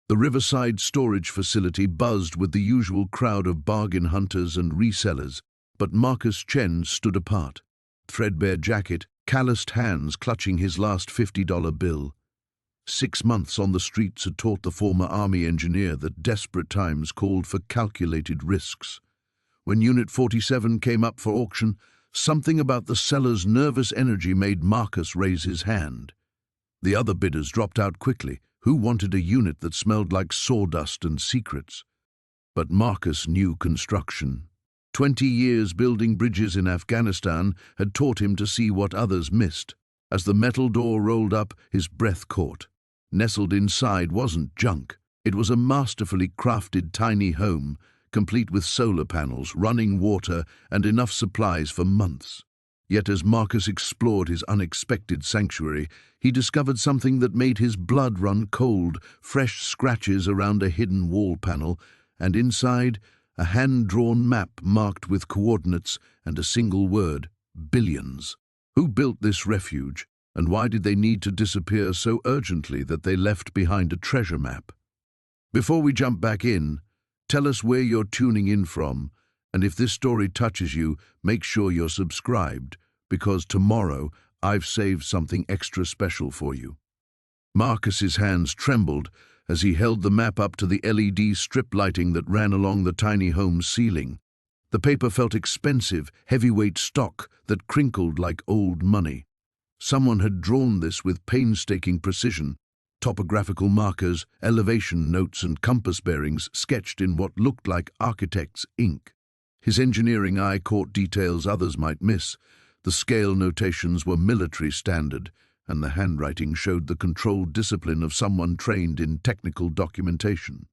The riverside storage facility buzzed with the usual crowd of bargain hunters and resellers, but Marcus Chen stood apart. Threadbare jacket, calloused hands clutching his last $50 bill. 6 months on the streets had taught the former army engineer that desperate times called for calculated risks. When Unit 47 came up for auction, something about the seller's nervous energy made Marcus raise his hand. The other bidders dropped out quickly. Who wanted a unit that smelled like sawdust and secrets? But Marcus knew construction. 20 years building bridges in Afghanistan had taught him to see what others missed. As the metal door rolled up, his breath caught. Nestled inside wasn't junk. It was a masterfully crafted tiny home, complete with solar panels, running water, and enough supplies for months. Yet as Marcus explored his unexpected sanctuary, he discovered something that made his blood run cold: fresh scratches around a hidden wall panel, and inside, a hand-drawn map marked with coordinates and a single word: billions. Who built this refuge, and why did they need to disappear so urgently that they left behind a treasure map? Before we jump back in, tell us where you're tuning in from, and if this story touches you, make sure you're subscribed, because tomorrow I've saved something extra special for you. Marcus's hands trembled as he held the map up to the LED strip lighting that ran along the tiny home's ceiling. The paper felt expensive, heavyweight stock that crinkled like old money. Someone had drawn this with painstaking precision. Topographical markers, elevation notes, and compass bearings sketched in what looked like architect's ink. His engineering eye caught details others might miss. The scale notations were military standard, and the handwriting showed the controlled discipline of someone trained in technical documentation.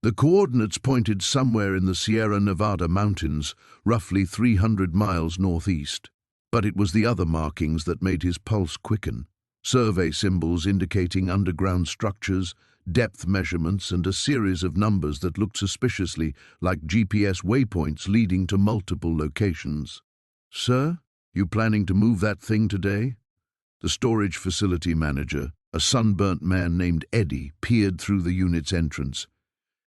The coordinates pointed somewhere in the Sierra Nevada mountains, roughly 300 miles northeast. But it was the other markings that made his pulse quicken. Survey symbols indicating underground structures, depth measurements, and a series of numbers that looked suspiciously like GPS waypoints leading to multiple locations. "Sir, you planning to move that thing today?" The storage facility manager, a sunburnt man named Eddie, peered through the unit's entrance.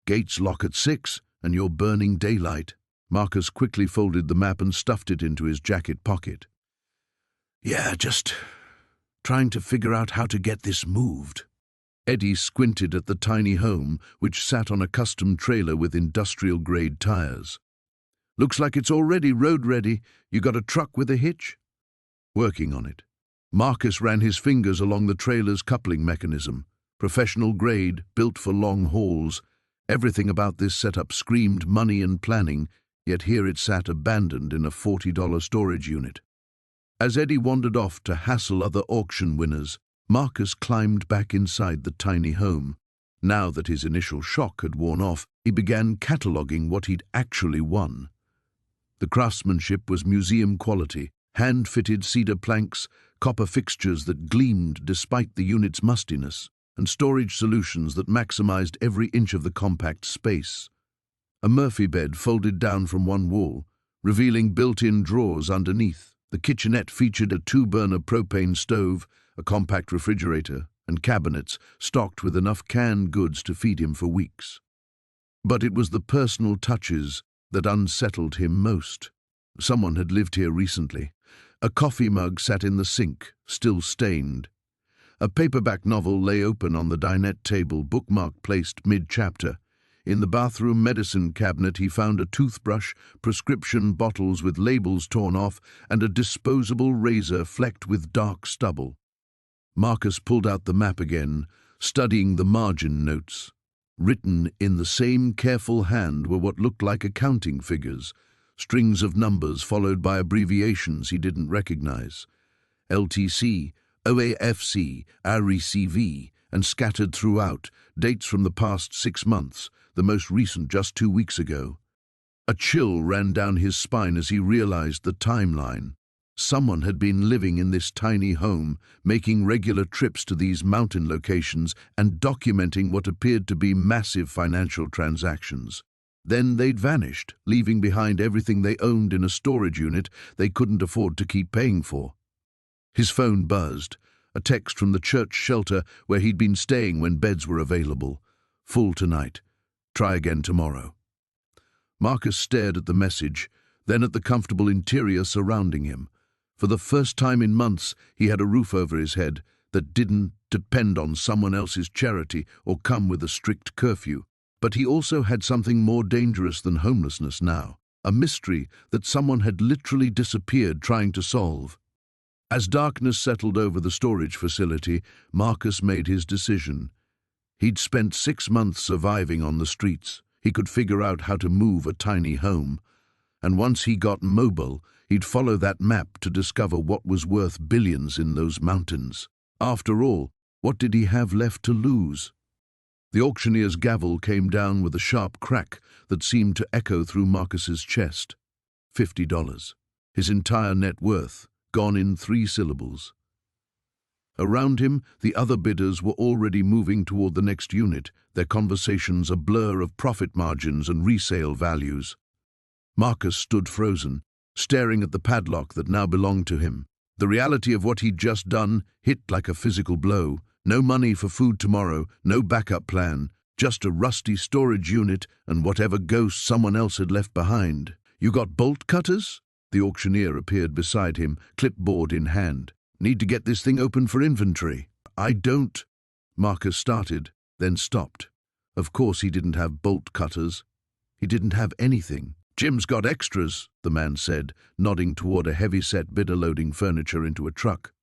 "Gates lock at 6, and you're burning daylight." Marcus quickly folded the map and stuffed it into his jacket pocket. "Yeah, just trying to figure out how to get this moved." Eddie squinted at the tiny home, which sat on a custom trailer with industrial-grade tires. "Looks like it's already road-ready. You got a truck with a hitch?" "Working on it." Marcus ran his fingers along the trailer's coupling mechanism. Professional grade, built for long hauls. Everything about this setup screamed money and planning, yet here it sat abandoned in a $40 storage unit. As Eddie wandered off to hassle other auction winners, Marcus climbed back inside the tiny home. Now that his initial shock had worn off, he began cataloging what he'd actually won. The craftsmanship was museum quality: hand-fitted cedar planks, copper fixtures that gleamed despite the unit's mustiness, and storage solutions that maximized every inch of the compact space. A Murphy bed folded down from one wall, revealing built-in drawers underneath. The kitchenette featured a 2-burner propane stove, a compact refrigerator, and cabinets stocked with enough canned goods to feed him for weeks. But it was the personal touches that unsettled him most. Someone had lived here recently. A coffee mug sat in the sink, still stained. A paperback novel lay open on the dinette table, bookmark placed mid-chapter. In the bathroom medicine cabinet he found a toothbrush, prescription bottles with labels torn off, and a disposable razor flecked with dark stubble. Marcus pulled out the map again, studying the margin notes. Written in the same careful hand were what looked like accounting figures, strings of numbers followed by abbreviations he didn't recognize. LTC, OAFC, RECV, and scattered throughout, dates from the past 6 months, the most recent just 2 weeks ago. A chill ran down his spine as he realized the timeline. Someone had been living in this tiny home, making regular trips to these mountain locations and documenting what appeared to be massive financial transactions. Then they'd vanished, leaving behind everything they owned in a storage unit they couldn't afford to keep paying for. His phone buzzed, a text from the church shelter where he'd been staying when beds were available. Full tonight. Try again tomorrow. Marcus stared at the message, then at the comfortable interior surrounding him. For the first time in months, he had a roof over his head that didn't depend on someone else's charity or come with a strict curfew. But he also had something more dangerous than homelessness now, a mystery that someone had literally disappeared trying to solve. As darkness settled over the storage facility, Marcus made his decision. He'd spent 6 months surviving on the streets. He could figure out how to move a tiny home. And once he got mobile, he'd follow that map to discover what was worth billions in those mountains. After all, what did he have left to lose? The auctioneer's gavel came down with a sharp crack that seemed to echo through Marcus's chest. $50. His entire net worth, gone in 3 syllables. Around him, the other bidders were already moving toward the next unit, their conversations a blur of profit margins and resale values. Marcus stood frozen, staring at the padlock that now belonged to him. The reality of what he'd just done hit like a physical blow. No money for food tomorrow, no backup plan, just a rusty storage unit and whatever ghost someone else had left behind. "You got bolt cutters?" The auctioneer appeared beside him, clipboard in hand. "Need to get this thing open for inventory." "I don't." Marcus started, then stopped. Of course he didn't have bolt cutters. He didn't have anything. "Jim's got extras," the man said, nodding toward a heavy-set bidder loading furniture into a truck.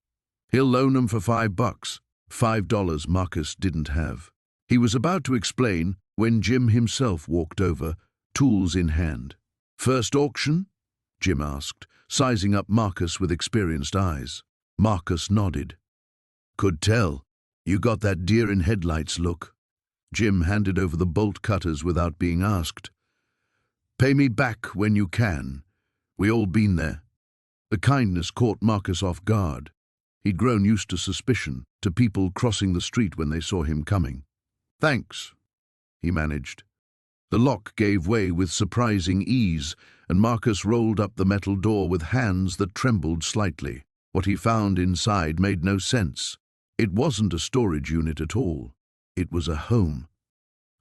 "He'll loan 'em for $5. $5 Marcus didn't have. He was about to explain when Jim himself walked over, tools in hand. "First auction?" Jim asked, sizing up Marcus with experienced eyes. Marcus nodded. "Could tell. You got that deer-in-headlights look." Jim handed over the bolt cutters without being asked. "Pay me back when you can. We all been there." The kindness caught Marcus off guard. He'd grown used to suspicion, to people crossing the street when they saw him coming. "Thanks," he managed. The lock gave way with surprising ease, and Marcus rolled up the metal door with hands that trembled slightly. What he found inside made no sense. It wasn't a storage unit at all. It was a home.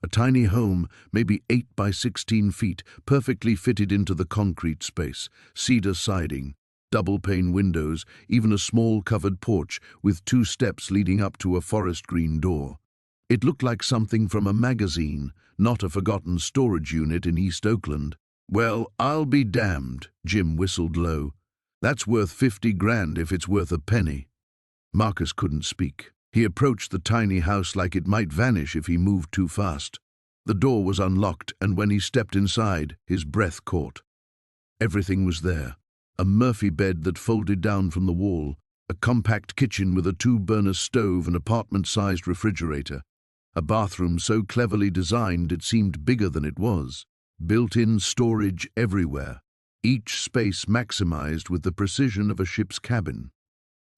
A tiny home, maybe 8 by 16 feet, perfectly fitted into the concrete space, cedar siding, double-pane windows, even a small covered porch with 2 steps leading up to a forest green door. It looked like something from a magazine, not a forgotten storage unit in East Oakland. "Well, I'll be damned," Jim whistled low. "That's worth 50 grand if it's worth a penny." Marcus couldn't speak. He approached the tiny house like it might vanish if he moved too fast. The door was unlocked, and when he stepped inside, his breath caught. Everything was there. A Murphy bed that folded down from the wall, a compact kitchen with a 2-burner stove and apartment-sized refrigerator, a bathroom so cleverly designed it seemed bigger than it was, built-in storage everywhere, each space maximized with the precision of a ship's cabin.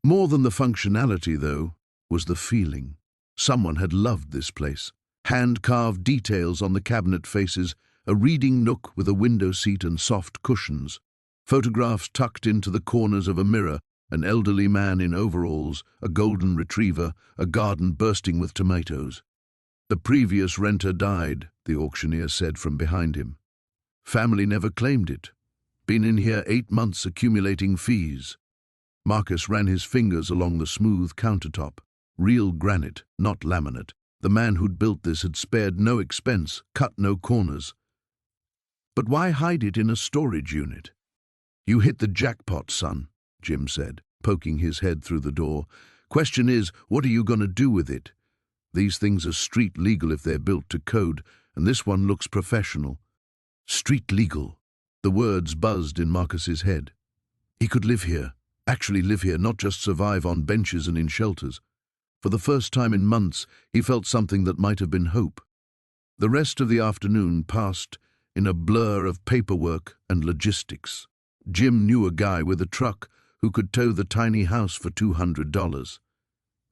More than the functionality, though, was the feeling. Someone had loved this place. Hand-carved details on the cabinet faces, a reading nook with a window seat and soft cushions, photographs tucked into the corners of a mirror, an elderly man in overalls, a golden retriever, a garden bursting with tomatoes. "The previous renter died," the auctioneer said from behind him. "Family never claimed it. Been in here 8 months accumulating fees." Marcus ran his fingers along the smooth countertop. Real granite, not laminate. The man who'd built this had spared no expense, cut no corners. "But why hide it in a storage unit?" "You hit the jackpot, son," Jim said, poking his head through the door. "Question is, what are you going to do with it? These things are street legal if they're built to code, and this one looks professional." Street legal. The words buzzed in Marcus's head. He could live here, actually live here, not just survive on benches and in shelters. For the first time in months, he felt something that might have been hope. The rest of the afternoon passed in a blur of paperwork and logistics. Jim knew a guy with a truck who could tow the tiny house for $200.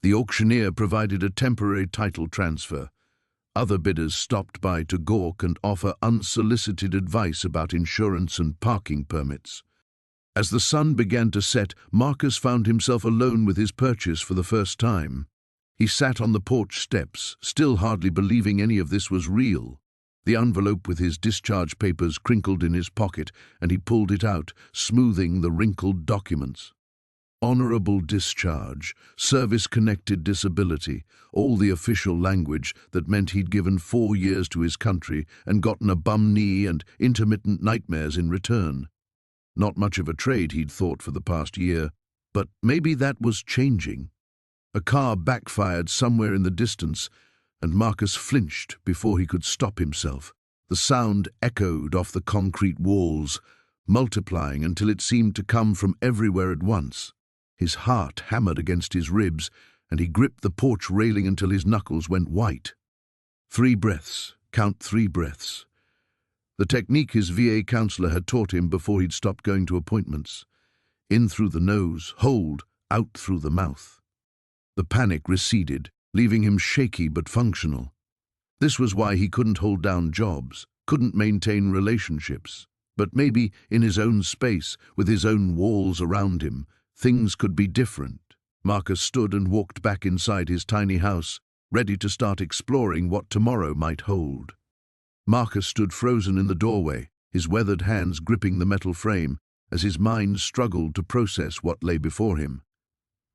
The auctioneer provided a temporary title transfer. Other bidders stopped by to gawk and offer unsolicited advice about insurance and parking permits. As the sun began to set, Marcus found himself alone with his purchase for the first time. He sat on the porch steps, still hardly believing any of this was real. The envelope with his discharge papers crinkled in his pocket, and he pulled it out, smoothing the wrinkled documents. Honorable discharge, service-connected disability, all the official language that meant he'd given 4 years to his country and gotten a bum knee and intermittent nightmares in return. Not much of a trade, he'd thought, for the past year, but maybe that was changing. A car backfired somewhere in the distance, and Marcus flinched before he could stop himself. The sound echoed off the concrete walls, multiplying until it seemed to come from everywhere at once. His heart hammered against his ribs, and he gripped the porch railing until his knuckles went white. 3 breaths, count 3 breaths. The technique his VA counselor had taught him before he'd stopped going to appointments. In through the nose, hold, out through the mouth. The panic receded, leaving him shaky but functional. This was why he couldn't hold down jobs, couldn't maintain relationships. But maybe in his own space, with his own walls around him, things could be different. Marcus stood and walked back inside his tiny house, ready to start exploring what tomorrow might hold. Marcus stood frozen in the doorway, his weathered hands gripping the metal frame, as his mind struggled to process what lay before him.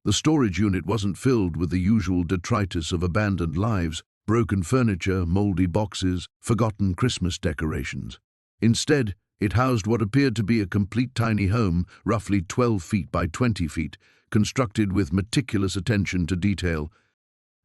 The storage unit wasn't filled with the usual detritus of abandoned lives, broken furniture, moldy boxes, forgotten Christmas decorations. Instead, it housed what appeared to be a complete tiny home, roughly 12 feet by 20 feet, constructed with meticulous attention to detail.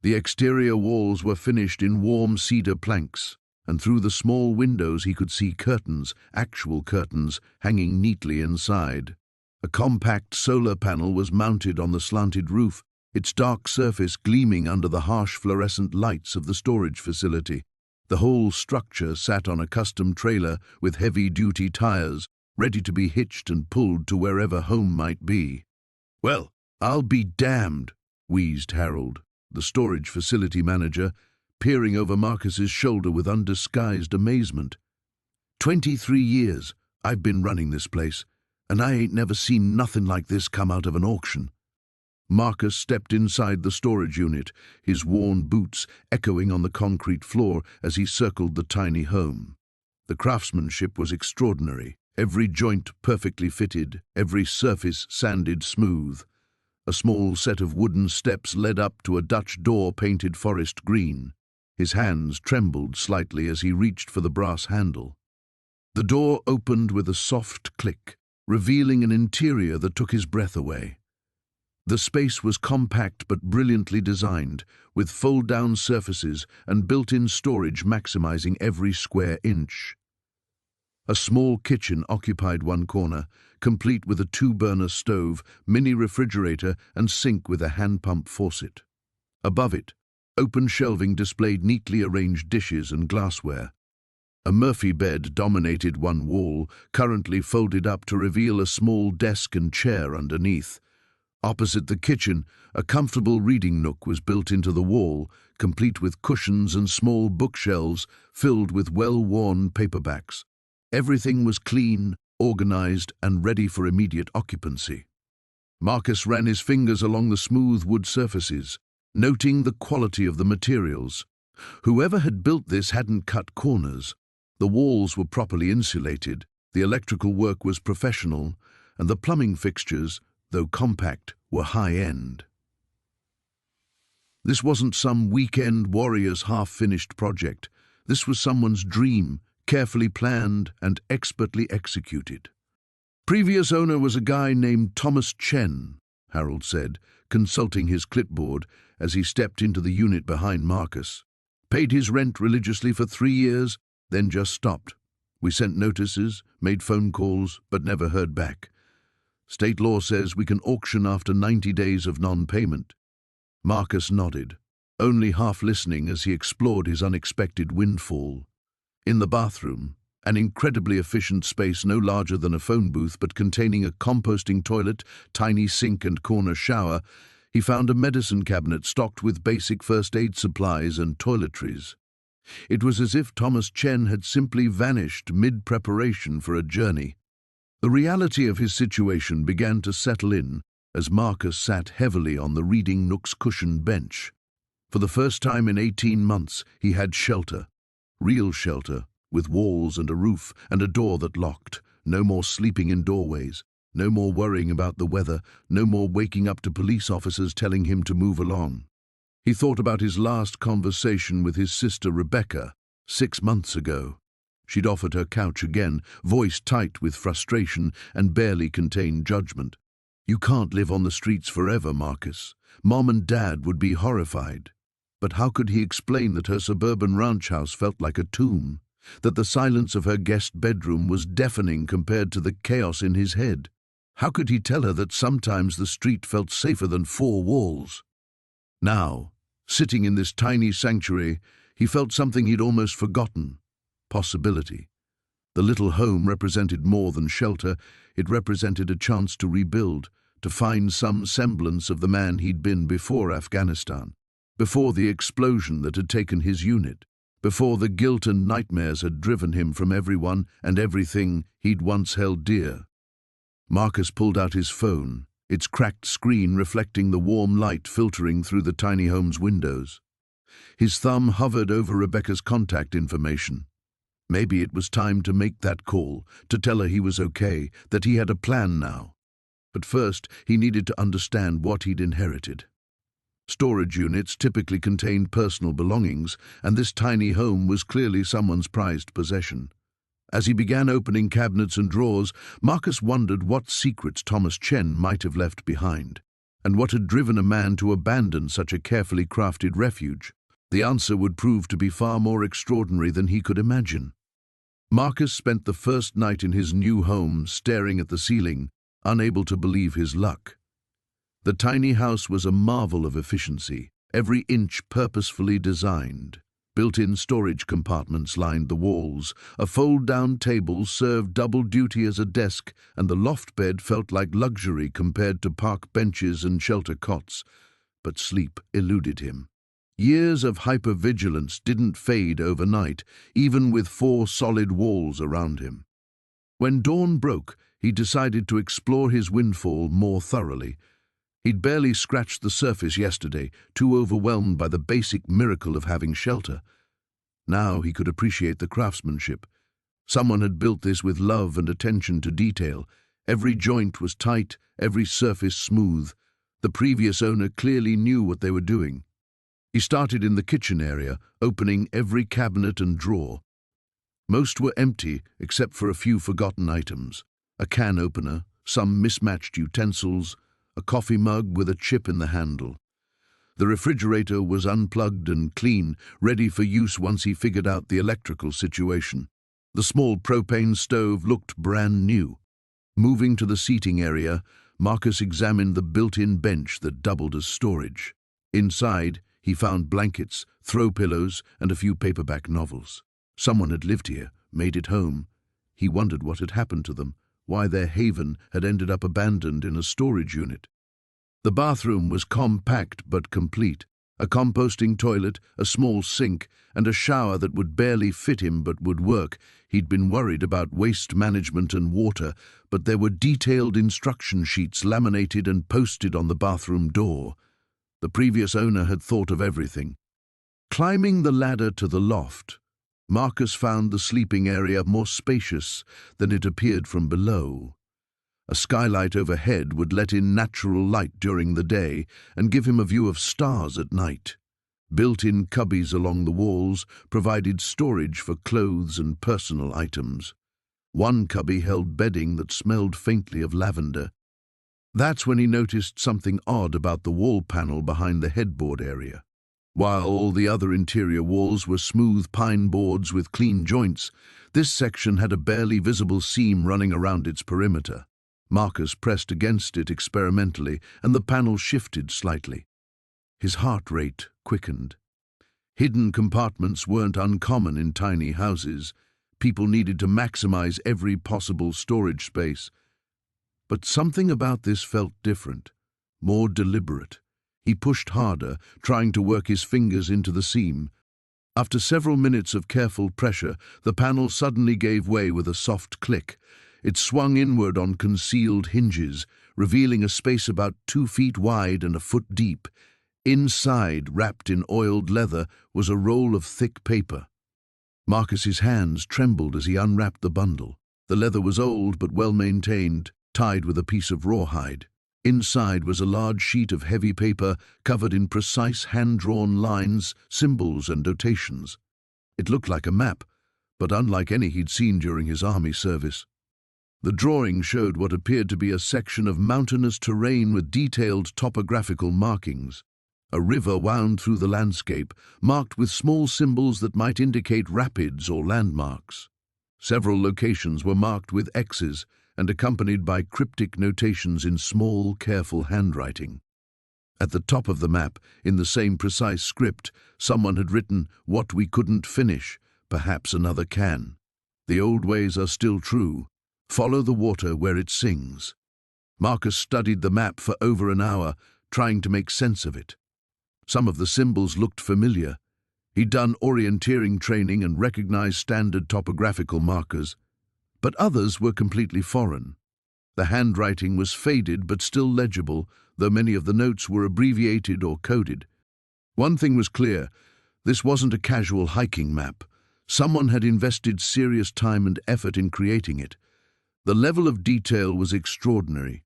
The exterior walls were finished in warm cedar planks, and through the small windows he could see curtains, actual curtains, hanging neatly inside. A compact solar panel was mounted on the slanted roof, its dark surface gleaming under the harsh fluorescent lights of the storage facility. The whole structure sat on a custom trailer with heavy-duty tires, ready to be hitched and pulled to wherever home might be. "Well, I'll be damned," wheezed Harold, the storage facility manager, peering over Marcus's shoulder with undisguised amazement. 23 years I've been running this place, and I ain't never seen nothing like this come out of an auction. Marcus stepped inside the storage unit, his worn boots echoing on the concrete floor as he circled the tiny home. The craftsmanship was extraordinary, every joint perfectly fitted, every surface sanded smooth. A small set of wooden steps led up to a Dutch door painted forest green. His hands trembled slightly as he reached for the brass handle. The door opened with a soft click, revealing an interior that took his breath away. The space was compact but brilliantly designed, with fold-down surfaces and built-in storage maximizing every square inch. A small kitchen occupied one corner, complete with a 2-burner stove, mini refrigerator, and sink with a hand pump faucet. Above it, open shelving displayed neatly arranged dishes and glassware. A Murphy bed dominated one wall, currently folded up to reveal a small desk and chair underneath. Opposite the kitchen, a comfortable reading nook was built into the wall, complete with cushions and small bookshelves filled with well-worn paperbacks. Everything was clean, organized, and ready for immediate occupancy. Marcus ran his fingers along the smooth wood surfaces, noting the quality of the materials. Whoever had built this hadn't cut corners. The walls were properly insulated, the electrical work was professional, and the plumbing fixtures, though compact, were high-end. This wasn't some weekend warrior's half-finished project. This was someone's dream, carefully planned and expertly executed. Previous owner was a guy named Thomas Chen, Harold said, consulting his clipboard as he stepped into the unit behind Marcus. Paid his rent religiously for 3 years, then just stopped. We sent notices, made phone calls, but never heard back. State law says we can auction after 90 days of non-payment. Marcus nodded, only half listening as he explored his unexpected windfall. In the bathroom, an incredibly efficient space no larger than a phone booth but containing a composting toilet, tiny sink and corner shower, he found a medicine cabinet stocked with basic first aid supplies and toiletries. It was as if Thomas Chen had simply vanished mid-preparation for a journey. The reality of his situation began to settle in as Marcus sat heavily on the reading nook's cushioned bench. For the first time in 18 months, he had shelter. Real shelter, with walls and a roof and a door that locked. No more sleeping in doorways. No more worrying about the weather. No more waking up to police officers telling him to move along. He thought about his last conversation with his sister Rebecca 6 months ago. She'd offered her couch again, voice tight with frustration and barely contained judgment. "You can't live on the streets forever, Marcus. Mom and Dad would be horrified." But how could he explain that her suburban ranch house felt like a tomb? That the silence of her guest bedroom was deafening compared to the chaos in his head? How could he tell her that sometimes the street felt safer than 4 walls? Now, sitting in this tiny sanctuary, he felt something he'd almost forgotten: possibility. The little home represented more than shelter. It represented a chance to rebuild, to find some semblance of the man he'd been before Afghanistan, before the explosion that had taken his unit, before the guilt and nightmares had driven him from everyone and everything he'd once held dear. Marcus pulled out his phone, its cracked screen reflecting the warm light filtering through the tiny home's windows. His thumb hovered over Rebecca's contact information. Maybe it was time to make that call, to tell her he was okay, that he had a plan now. But first, he needed to understand what he'd inherited. Storage units typically contained personal belongings, and this tiny home was clearly someone's prized possession. As he began opening cabinets and drawers, Marcus wondered what secrets Thomas Chen might have left behind, and what had driven a man to abandon such a carefully crafted refuge. The answer would prove to be far more extraordinary than he could imagine. Marcus spent the first night in his new home staring at the ceiling, unable to believe his luck. The tiny house was a marvel of efficiency, every inch purposefully designed. Built-in storage compartments lined the walls, a fold-down table served double duty as a desk, and the loft bed felt like luxury compared to park benches and shelter cots. But sleep eluded him. Years of hypervigilance didn't fade overnight, even with 4 solid walls around him. When dawn broke, he decided to explore his windfall more thoroughly. He'd barely scratched the surface yesterday, too overwhelmed by the basic miracle of having shelter. Now he could appreciate the craftsmanship. Someone had built this with love and attention to detail. Every joint was tight, every surface smooth. The previous owner clearly knew what they were doing. He started in the kitchen area, opening every cabinet and drawer. Most were empty, except for a few forgotten items. A can opener, some mismatched utensils, a coffee mug with a chip in the handle. The refrigerator was unplugged and clean, ready for use once he figured out the electrical situation. The small propane stove looked brand new. Moving to the seating area, Marcus examined the built-in bench that doubled as storage. Inside, he found blankets, throw pillows, and a few paperback novels. Someone had lived here, made it home. He wondered what had happened to them, why their haven had ended up abandoned in a storage unit. The bathroom was compact but complete. A composting toilet, a small sink, and a shower that would barely fit him but would work. He'd been worried about waste management and water, but there were detailed instruction sheets laminated and posted on the bathroom door. The previous owner had thought of everything. Climbing the ladder to the loft, Marcus found the sleeping area more spacious than it appeared from below. A skylight overhead would let in natural light during the day and give him a view of stars at night. Built-in cubbies along the walls provided storage for clothes and personal items. One cubby held bedding that smelled faintly of lavender. That's when he noticed something odd about the wall panel behind the headboard area. While all the other interior walls were smooth pine boards with clean joints, this section had a barely visible seam running around its perimeter. Marcus pressed against it experimentally, and the panel shifted slightly. His heart rate quickened. Hidden compartments weren't uncommon in tiny houses. People needed to maximize every possible storage space. But something about this felt different, more deliberate. He pushed harder, trying to work his fingers into the seam. After several minutes of careful pressure, the panel suddenly gave way with a soft click. It swung inward on concealed hinges, revealing a space about 2 feet wide and a foot deep. Inside, wrapped in oiled leather, was a roll of thick paper. Marcus's hands trembled as he unwrapped the bundle. The leather was old but well maintained, tied with a piece of rawhide. Inside was a large sheet of heavy paper covered in precise hand-drawn lines, symbols and notations. It looked like a map, but unlike any he'd seen during his army service. The drawing showed what appeared to be a section of mountainous terrain with detailed topographical markings. A river wound through the landscape, marked with small symbols that might indicate rapids or landmarks. Several locations were marked with X's and accompanied by cryptic notations in small, careful handwriting. At the top of the map, in the same precise script, someone had written, "What we couldn't finish, perhaps another can. The old ways are still true. Follow the water where it sings." Marcus studied the map for over an hour, trying to make sense of it. Some of the symbols looked familiar. He'd done orienteering training and recognized standard topographical markers, but others were completely foreign. The handwriting was faded but still legible, though many of the notes were abbreviated or coded. One thing was clear: this wasn't a casual hiking map. Someone had invested serious time and effort in creating it. The level of detail was extraordinary,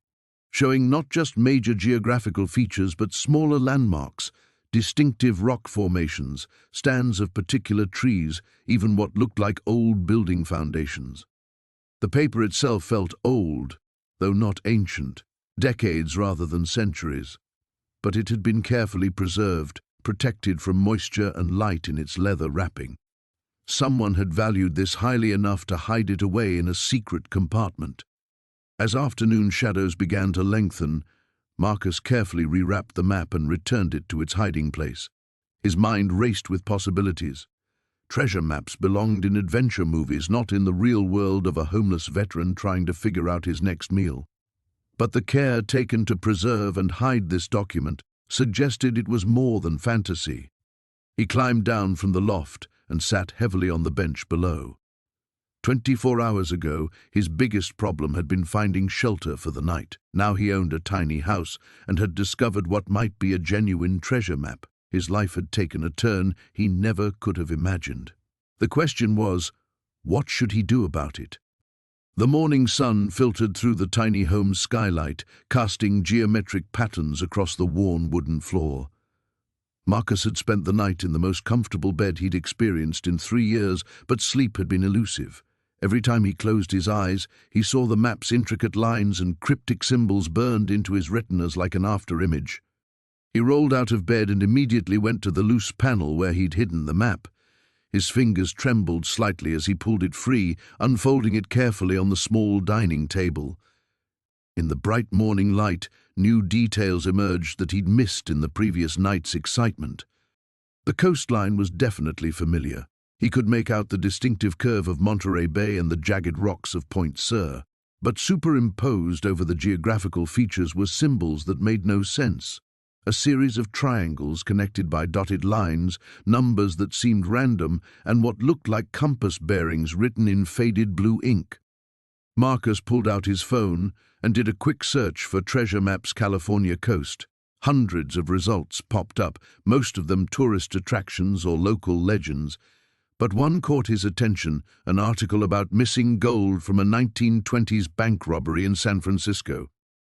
showing not just major geographical features but smaller landmarks, distinctive rock formations, stands of particular trees, even what looked like old building foundations. The paper itself felt old, though not ancient, decades rather than centuries. But it had been carefully preserved, protected from moisture and light in its leather wrapping. Someone had valued this highly enough to hide it away in a secret compartment. As afternoon shadows began to lengthen, Marcus carefully rewrapped the map and returned it to its hiding place. His mind raced with possibilities. Treasure maps belonged in adventure movies, not in the real world of a homeless veteran trying to figure out his next meal. But the care taken to preserve and hide this document suggested it was more than fantasy. He climbed down from the loft and sat heavily on the bench below. 24 hours ago, his biggest problem had been finding shelter for the night. Now he owned a tiny house and had discovered what might be a genuine treasure map. His life had taken a turn he never could have imagined. The question was, what should he do about it? The morning sun filtered through the tiny home's skylight, casting geometric patterns across the worn wooden floor. Marcus had spent the night in the most comfortable bed he'd experienced in 3 years, but sleep had been elusive. Every time he closed his eyes, he saw the map's intricate lines and cryptic symbols burned into his retinas like an after-image. He rolled out of bed and immediately went to the loose panel where he'd hidden the map. His fingers trembled slightly as he pulled it free, unfolding it carefully on the small dining table. In the bright morning light, new details emerged that he'd missed in the previous night's excitement. The coastline was definitely familiar. He could make out the distinctive curve of Monterey Bay and the jagged rocks of Point Sur. But superimposed over the geographical features were symbols that made no sense. A series of triangles connected by dotted lines, numbers that seemed random, and what looked like compass bearings written in faded blue ink. Marcus pulled out his phone and did a quick search for Treasure Map's California coast. Hundreds of results popped up, most of them tourist attractions or local legends. But one caught his attention, an article about missing gold from a 1920s bank robbery in San Francisco.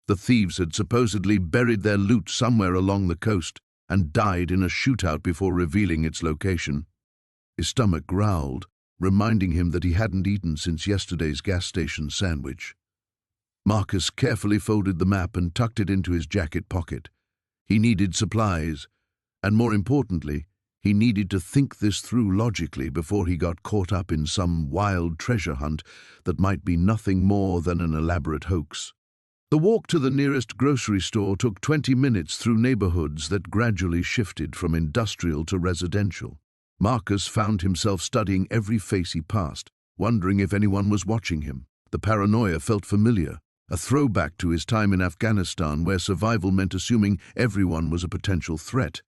The thieves had supposedly buried their loot somewhere along the coast and died in a shootout before revealing its location. His stomach growled, reminding him that he hadn't eaten since yesterday's gas station sandwich. Marcus carefully folded the map and tucked it into his jacket pocket. He needed supplies, and more importantly, he needed to think this through logically before he got caught up in some wild treasure hunt that might be nothing more than an elaborate hoax. The walk to the nearest grocery store took 20 minutes through neighborhoods that gradually shifted from industrial to residential. Marcus found himself studying every face he passed, wondering if anyone was watching him. The paranoia felt familiar, a throwback to his time in Afghanistan where survival meant assuming everyone was a potential threat.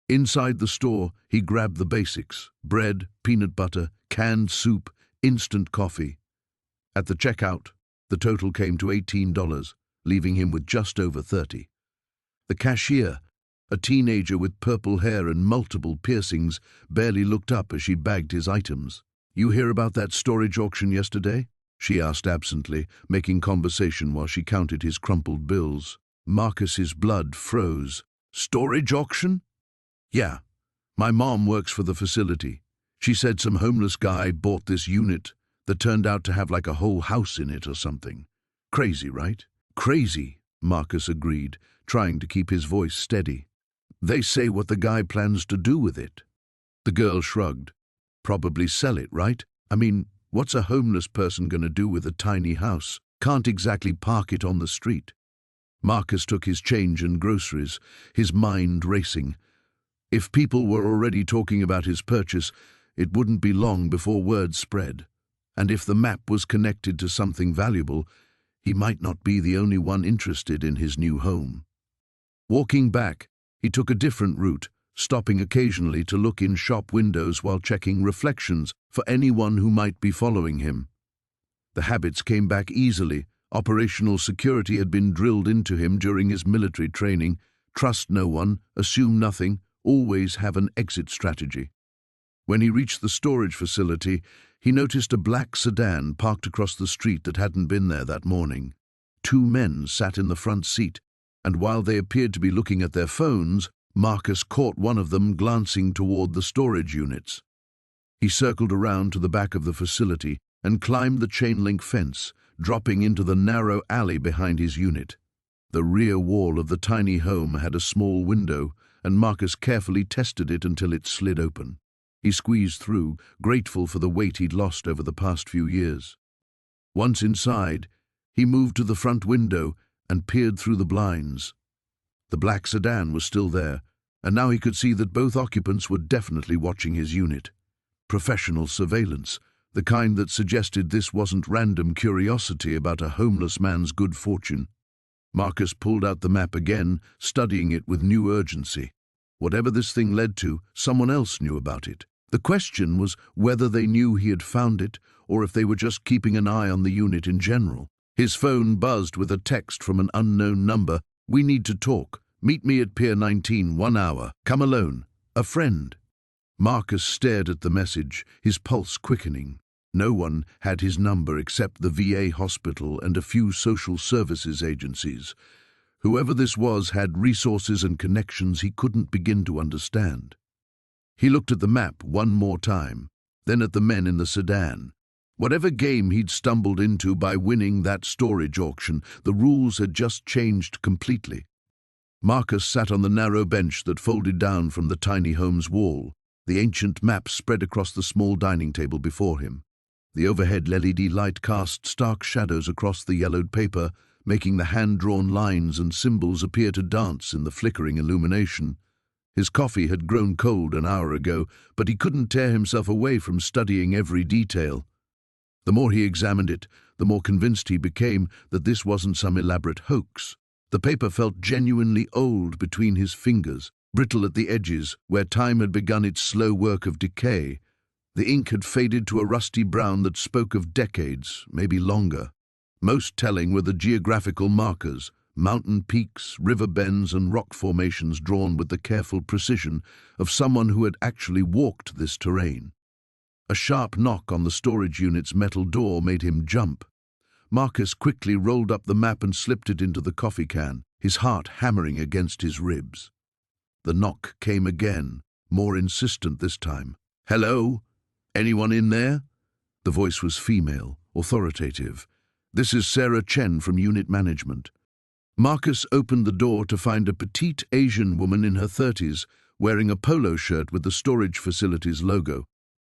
Inside the store, he grabbed the basics: bread, peanut butter, canned soup, instant coffee. At the checkout, the total came to $18, leaving him with just over $30. The cashier, A teenager with purple hair and multiple piercings barely looked up as she bagged his items. "You hear about that storage auction yesterday?" she asked absently, making conversation while she counted his crumpled bills. Marcus's blood froze. "Storage auction?" "Yeah. My mom works for the facility. She said some homeless guy bought this unit that turned out to have like a whole house in it or something. Crazy, right?" "Crazy," Marcus agreed, trying to keep his voice steady. "They say what the guy plans to do with it." The girl shrugged. "Probably sell it, right? I mean, what's a homeless person going to do with a tiny house? Can't exactly park it on the street." Marcus took his change and groceries, his mind racing. If people were already talking about his purchase, it wouldn't be long before word spread. And if the map was connected to something valuable, he might not be the only one interested in his new home. Walking back, he took a different route, stopping occasionally to look in shop windows while checking reflections for anyone who might be following him. The habits came back easily. Operational security had been drilled into him during his military training. Trust no one, assume nothing, always have an exit strategy. When he reached the storage facility, he noticed a black sedan parked across the street that hadn't been there that morning. Two men sat in the front seat, and while they appeared to be looking at their phones, Marcus caught one of them glancing toward the storage units. He circled around to the back of the facility and climbed the chain-link fence, dropping into the narrow alley behind his unit. The rear wall of the tiny home had a small window, and Marcus carefully tested it until it slid open. He squeezed through, grateful for the weight he'd lost over the past few years. Once inside, he moved to the front window and peered through the blinds. The black sedan was still there, and now he could see that both occupants were definitely watching his unit. Professional surveillance, the kind that suggested this wasn't random curiosity about a homeless man's good fortune. Marcus pulled out the map again, studying it with new urgency. Whatever this thing led to, someone else knew about it. The question was whether they knew he had found it, or if they were just keeping an eye on the unit in general. His phone buzzed with a text from an unknown number. "We need to talk. Meet me at Pier 19, 1 hour. Come alone. A friend." Marcus stared at the message, his pulse quickening. No one had his number except the VA hospital and a few social services agencies. Whoever this was had resources and connections he couldn't begin to understand. He looked at the map one more time, then at the men in the sedan. Whatever game he'd stumbled into by winning that storage auction, the rules had just changed completely. Marcus sat on the narrow bench that folded down from the tiny home's wall, the ancient map spread across the small dining table before him. The overhead LED light cast stark shadows across the yellowed paper, making the hand-drawn lines and symbols appear to dance in the flickering illumination. His coffee had grown cold an hour ago, but he couldn't tear himself away from studying every detail. The more he examined it, the more convinced he became that this wasn't some elaborate hoax. The paper felt genuinely old between his fingers, brittle at the edges, where time had begun its slow work of decay. The ink had faded to a rusty brown that spoke of decades, maybe longer. Most telling were the geographical markers, mountain peaks, river bends, and rock formations drawn with the careful precision of someone who had actually walked this terrain. A sharp knock on the storage unit's metal door made him jump. Marcus quickly rolled up the map and slipped it into the coffee can, his heart hammering against his ribs. The knock came again, more insistent this time. "Hello? Anyone in there?" The voice was female, authoritative. "This is Sarah Chen from Unit Management." Marcus opened the door to find a petite Asian woman in her 30s, wearing a polo shirt with the storage facility's logo.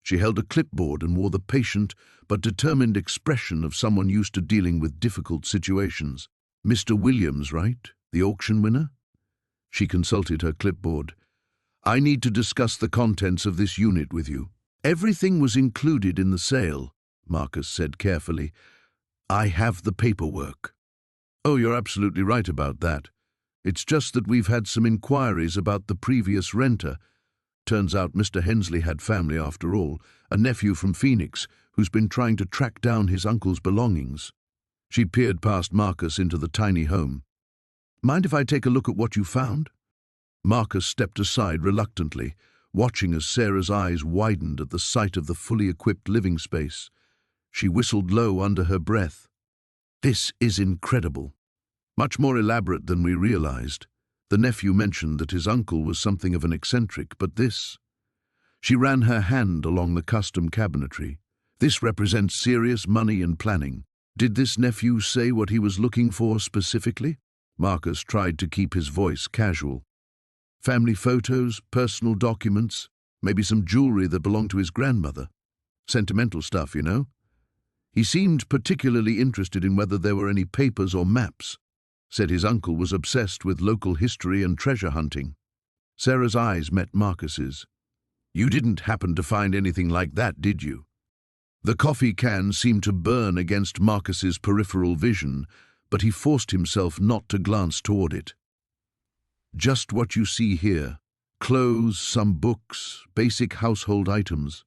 She held a clipboard and wore the patient but determined expression of someone used to dealing with difficult situations. "Mr. Williams, right? The auction winner?" She consulted her clipboard. "I need to discuss the contents of this unit with you." "Everything was included in the sale," Marcus said carefully. "I have the paperwork." "Oh, you're absolutely right about that. It's just that we've had some inquiries about the previous renter. Turns out Mr. Hensley had family after all, a nephew from Phoenix who's been trying to track down his uncle's belongings." She peered past Marcus into the tiny home. "Mind if I take a look at what you found?" Marcus stepped aside reluctantly, watching as Sarah's eyes widened at the sight of the fully equipped living space. She whistled low under her breath. "This is incredible. Much more elaborate than we realized. The nephew mentioned that his uncle was something of an eccentric, but this..." She ran her hand along the custom cabinetry. "This represents serious money and planning. Did this nephew say what he was looking for specifically?" Marcus tried to keep his voice casual. "Family photos, personal documents, maybe some jewelry that belonged to his grandmother. Sentimental stuff, you know. He seemed particularly interested in whether there were any papers or maps. Said his uncle was obsessed with local history and treasure hunting." Sarah's eyes met Marcus's. "You didn't happen to find anything like that, did you?" The coffee can seemed to burn against Marcus's peripheral vision, but he forced himself not to glance toward it. "Just what you see here. Clothes, some books, basic household items."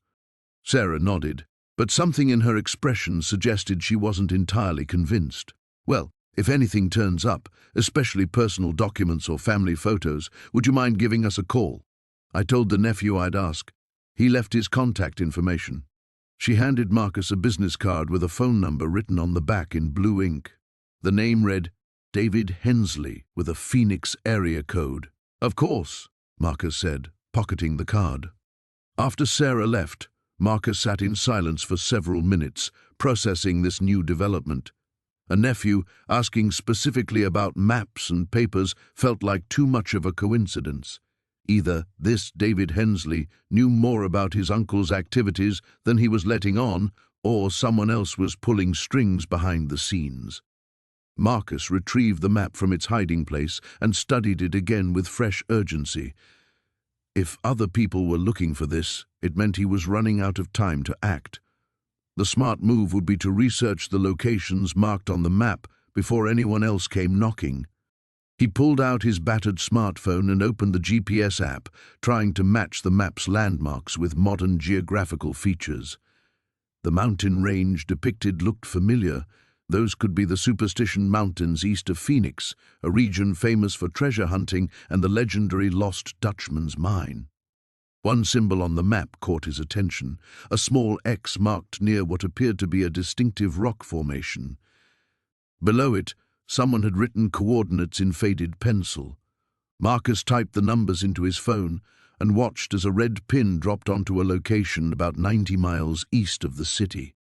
Sarah nodded, but something in her expression suggested she wasn't entirely convinced. "Well, if anything turns up, especially personal documents or family photos, would you mind giving us a call? I told the nephew I'd ask. He left his contact information." She handed Marcus a business card with a phone number written on the back in blue ink. The name read, "David Hensley," with a Phoenix area code. "Of course," Marcus said, pocketing the card. After Sarah left, Marcus sat in silence for several minutes, processing this new development. A nephew asking specifically about maps and papers felt like too much of a coincidence. Either this David Hensley knew more about his uncle's activities than he was letting on, or someone else was pulling strings behind the scenes. Marcus retrieved the map from its hiding place and studied it again with fresh urgency. If other people were looking for this, it meant he was running out of time to act. The smart move would be to research the locations marked on the map before anyone else came knocking. He pulled out his battered smartphone and opened the GPS app, trying to match the map's landmarks with modern geographical features. The mountain range depicted looked familiar. Those could be the Superstition Mountains east of Phoenix, a region famous for treasure hunting and the legendary Lost Dutchman's Mine. One symbol on the map caught his attention, a small X marked near what appeared to be a distinctive rock formation. Below it, someone had written coordinates in faded pencil. Marcus typed the numbers into his phone and watched as a red pin dropped onto a location about 90 miles east of the city.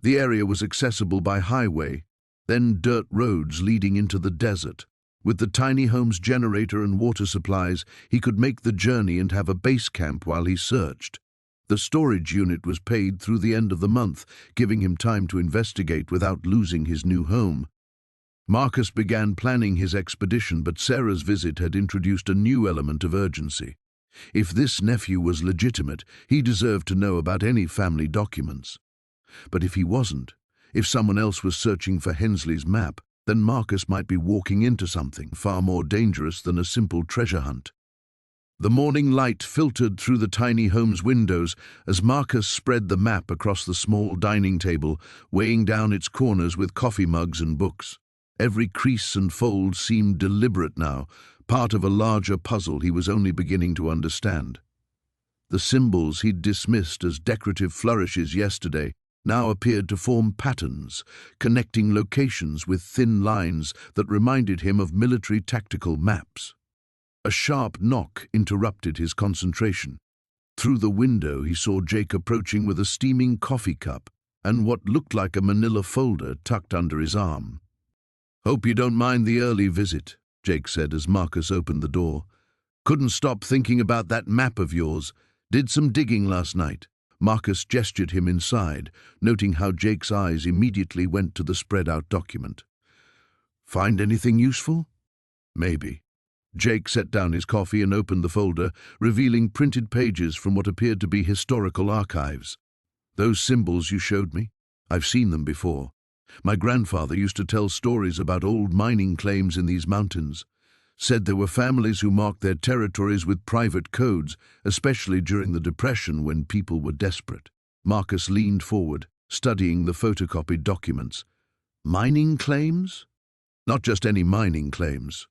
The area was accessible by highway, then dirt roads leading into the desert. With the tiny home's generator and water supplies, he could make the journey and have a base camp while he searched. The storage unit was paid through the end of the month, giving him time to investigate without losing his new home. Marcus began planning his expedition, but Sarah's visit had introduced a new element of urgency. If this nephew was legitimate, he deserved to know about any family documents. But if he wasn't, if someone else was searching for Hensley's map, then Marcus might be walking into something far more dangerous than a simple treasure hunt. The morning light filtered through the tiny home's windows as Marcus spread the map across the small dining table, weighing down its corners with coffee mugs and books. Every crease and fold seemed deliberate now, part of a larger puzzle he was only beginning to understand. The symbols he'd dismissed as decorative flourishes yesterday now appeared to form patterns, connecting locations with thin lines that reminded him of military tactical maps. A sharp knock interrupted his concentration. Through the window he saw Jake approaching with a steaming coffee cup and what looked like a manila folder tucked under his arm. "Hope you don't mind the early visit," Jake said as Marcus opened the door. "Couldn't stop thinking about that map of yours. Did some digging last night." Marcus gestured him inside, noting how Jake's eyes immediately went to the spread-out document. "Find anything useful?" "Maybe." Jake set down his coffee and opened the folder, revealing printed pages from what appeared to be historical archives. "Those symbols you showed me? I've seen them before. My grandfather used to tell stories about old mining claims in these mountains. Said there were families who marked their territories with private codes, especially during the Depression when people were desperate." Marcus leaned forward, studying the photocopied documents. "Mining claims?" "Not just any mining claims.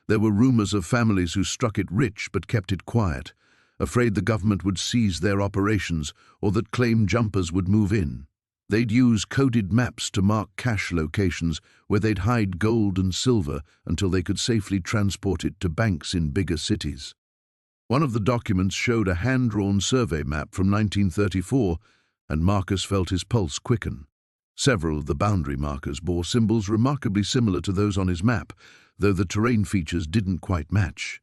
There were rumors of families who struck it rich but kept it quiet, afraid the government would seize their operations or that claim jumpers would move in. They'd use coded maps to mark cache locations where they'd hide gold and silver until they could safely transport it to banks in bigger cities. One of the documents showed a hand-drawn survey map from 1934, and Marcus felt his pulse quicken. Several of the boundary markers bore symbols remarkably similar to those on his map, though the terrain features didn't quite match.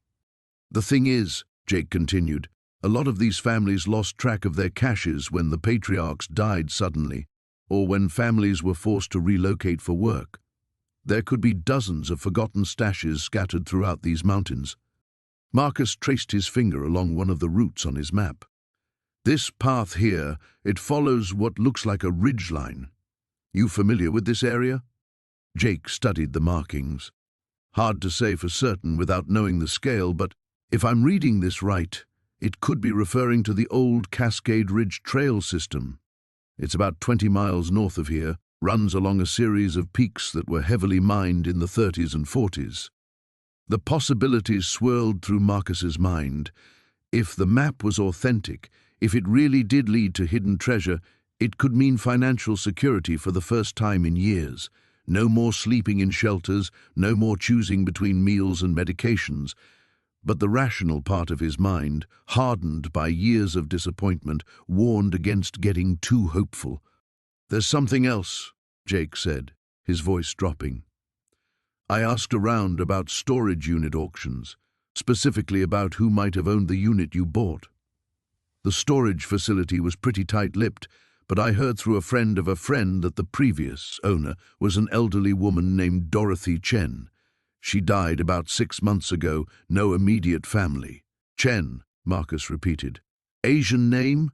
"The thing is," Jake continued, "a lot of these families lost track of their caches when the patriarchs died suddenly, or when families were forced to relocate for work. There could be dozens of forgotten stashes scattered throughout these mountains." Marcus traced his finger along one of the routes on his map. "This path here, it follows what looks like a ridgeline. You familiar with this area?" Jake studied the markings. "Hard to say for certain without knowing the scale, but if I'm reading this right, it could be referring to the old Cascade Ridge Trail system. It's about 20 miles north of here, runs along a series of peaks that were heavily mined in the 30s and 40s. The possibilities swirled through Marcus's mind. If the map was authentic, if it really did lead to hidden treasure, it could mean financial security for the first time in years. No more sleeping in shelters, no more choosing between meals and medications. But the rational part of his mind, hardened by years of disappointment, warned against getting too hopeful. "There's something else," Jake said, his voice dropping. "I asked around about storage unit auctions, specifically about who might have owned the unit you bought. The storage facility was pretty tight-lipped, but I heard through a friend of a friend that the previous owner was an elderly woman named Dorothy Chen. She died about 6 months ago, no immediate family." "Chen," Marcus repeated. "Asian name?"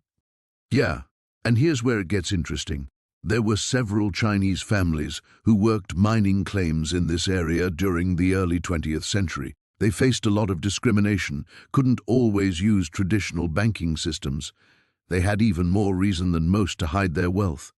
"Yeah, and here's where it gets interesting. There were several Chinese families who worked mining claims in this area during the early 20th century. They faced a lot of discrimination, couldn't always use traditional banking systems. They had even more reason than most to hide their wealth."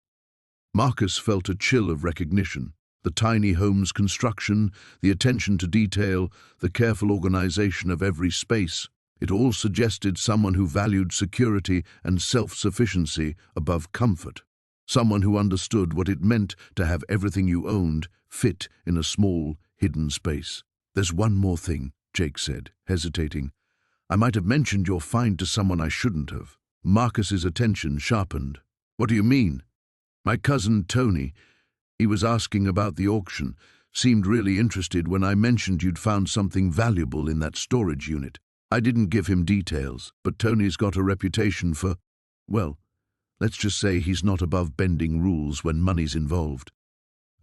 Marcus felt a chill of recognition. The tiny home's construction, the attention to detail, the careful organization of every space. It all suggested someone who valued security and self-sufficiency above comfort. Someone who understood what it meant to have everything you owned fit in a small, hidden space. "There's one more thing," Jake said, hesitating. "I might have mentioned your find to someone I shouldn't have." Marcus's attention sharpened. "What do you mean?" "My cousin Tony. He was asking about the auction, seemed really interested when I mentioned you'd found something valuable in that storage unit. I didn't give him details, but Tony's got a reputation for, well, let's just say he's not above bending rules when money's involved."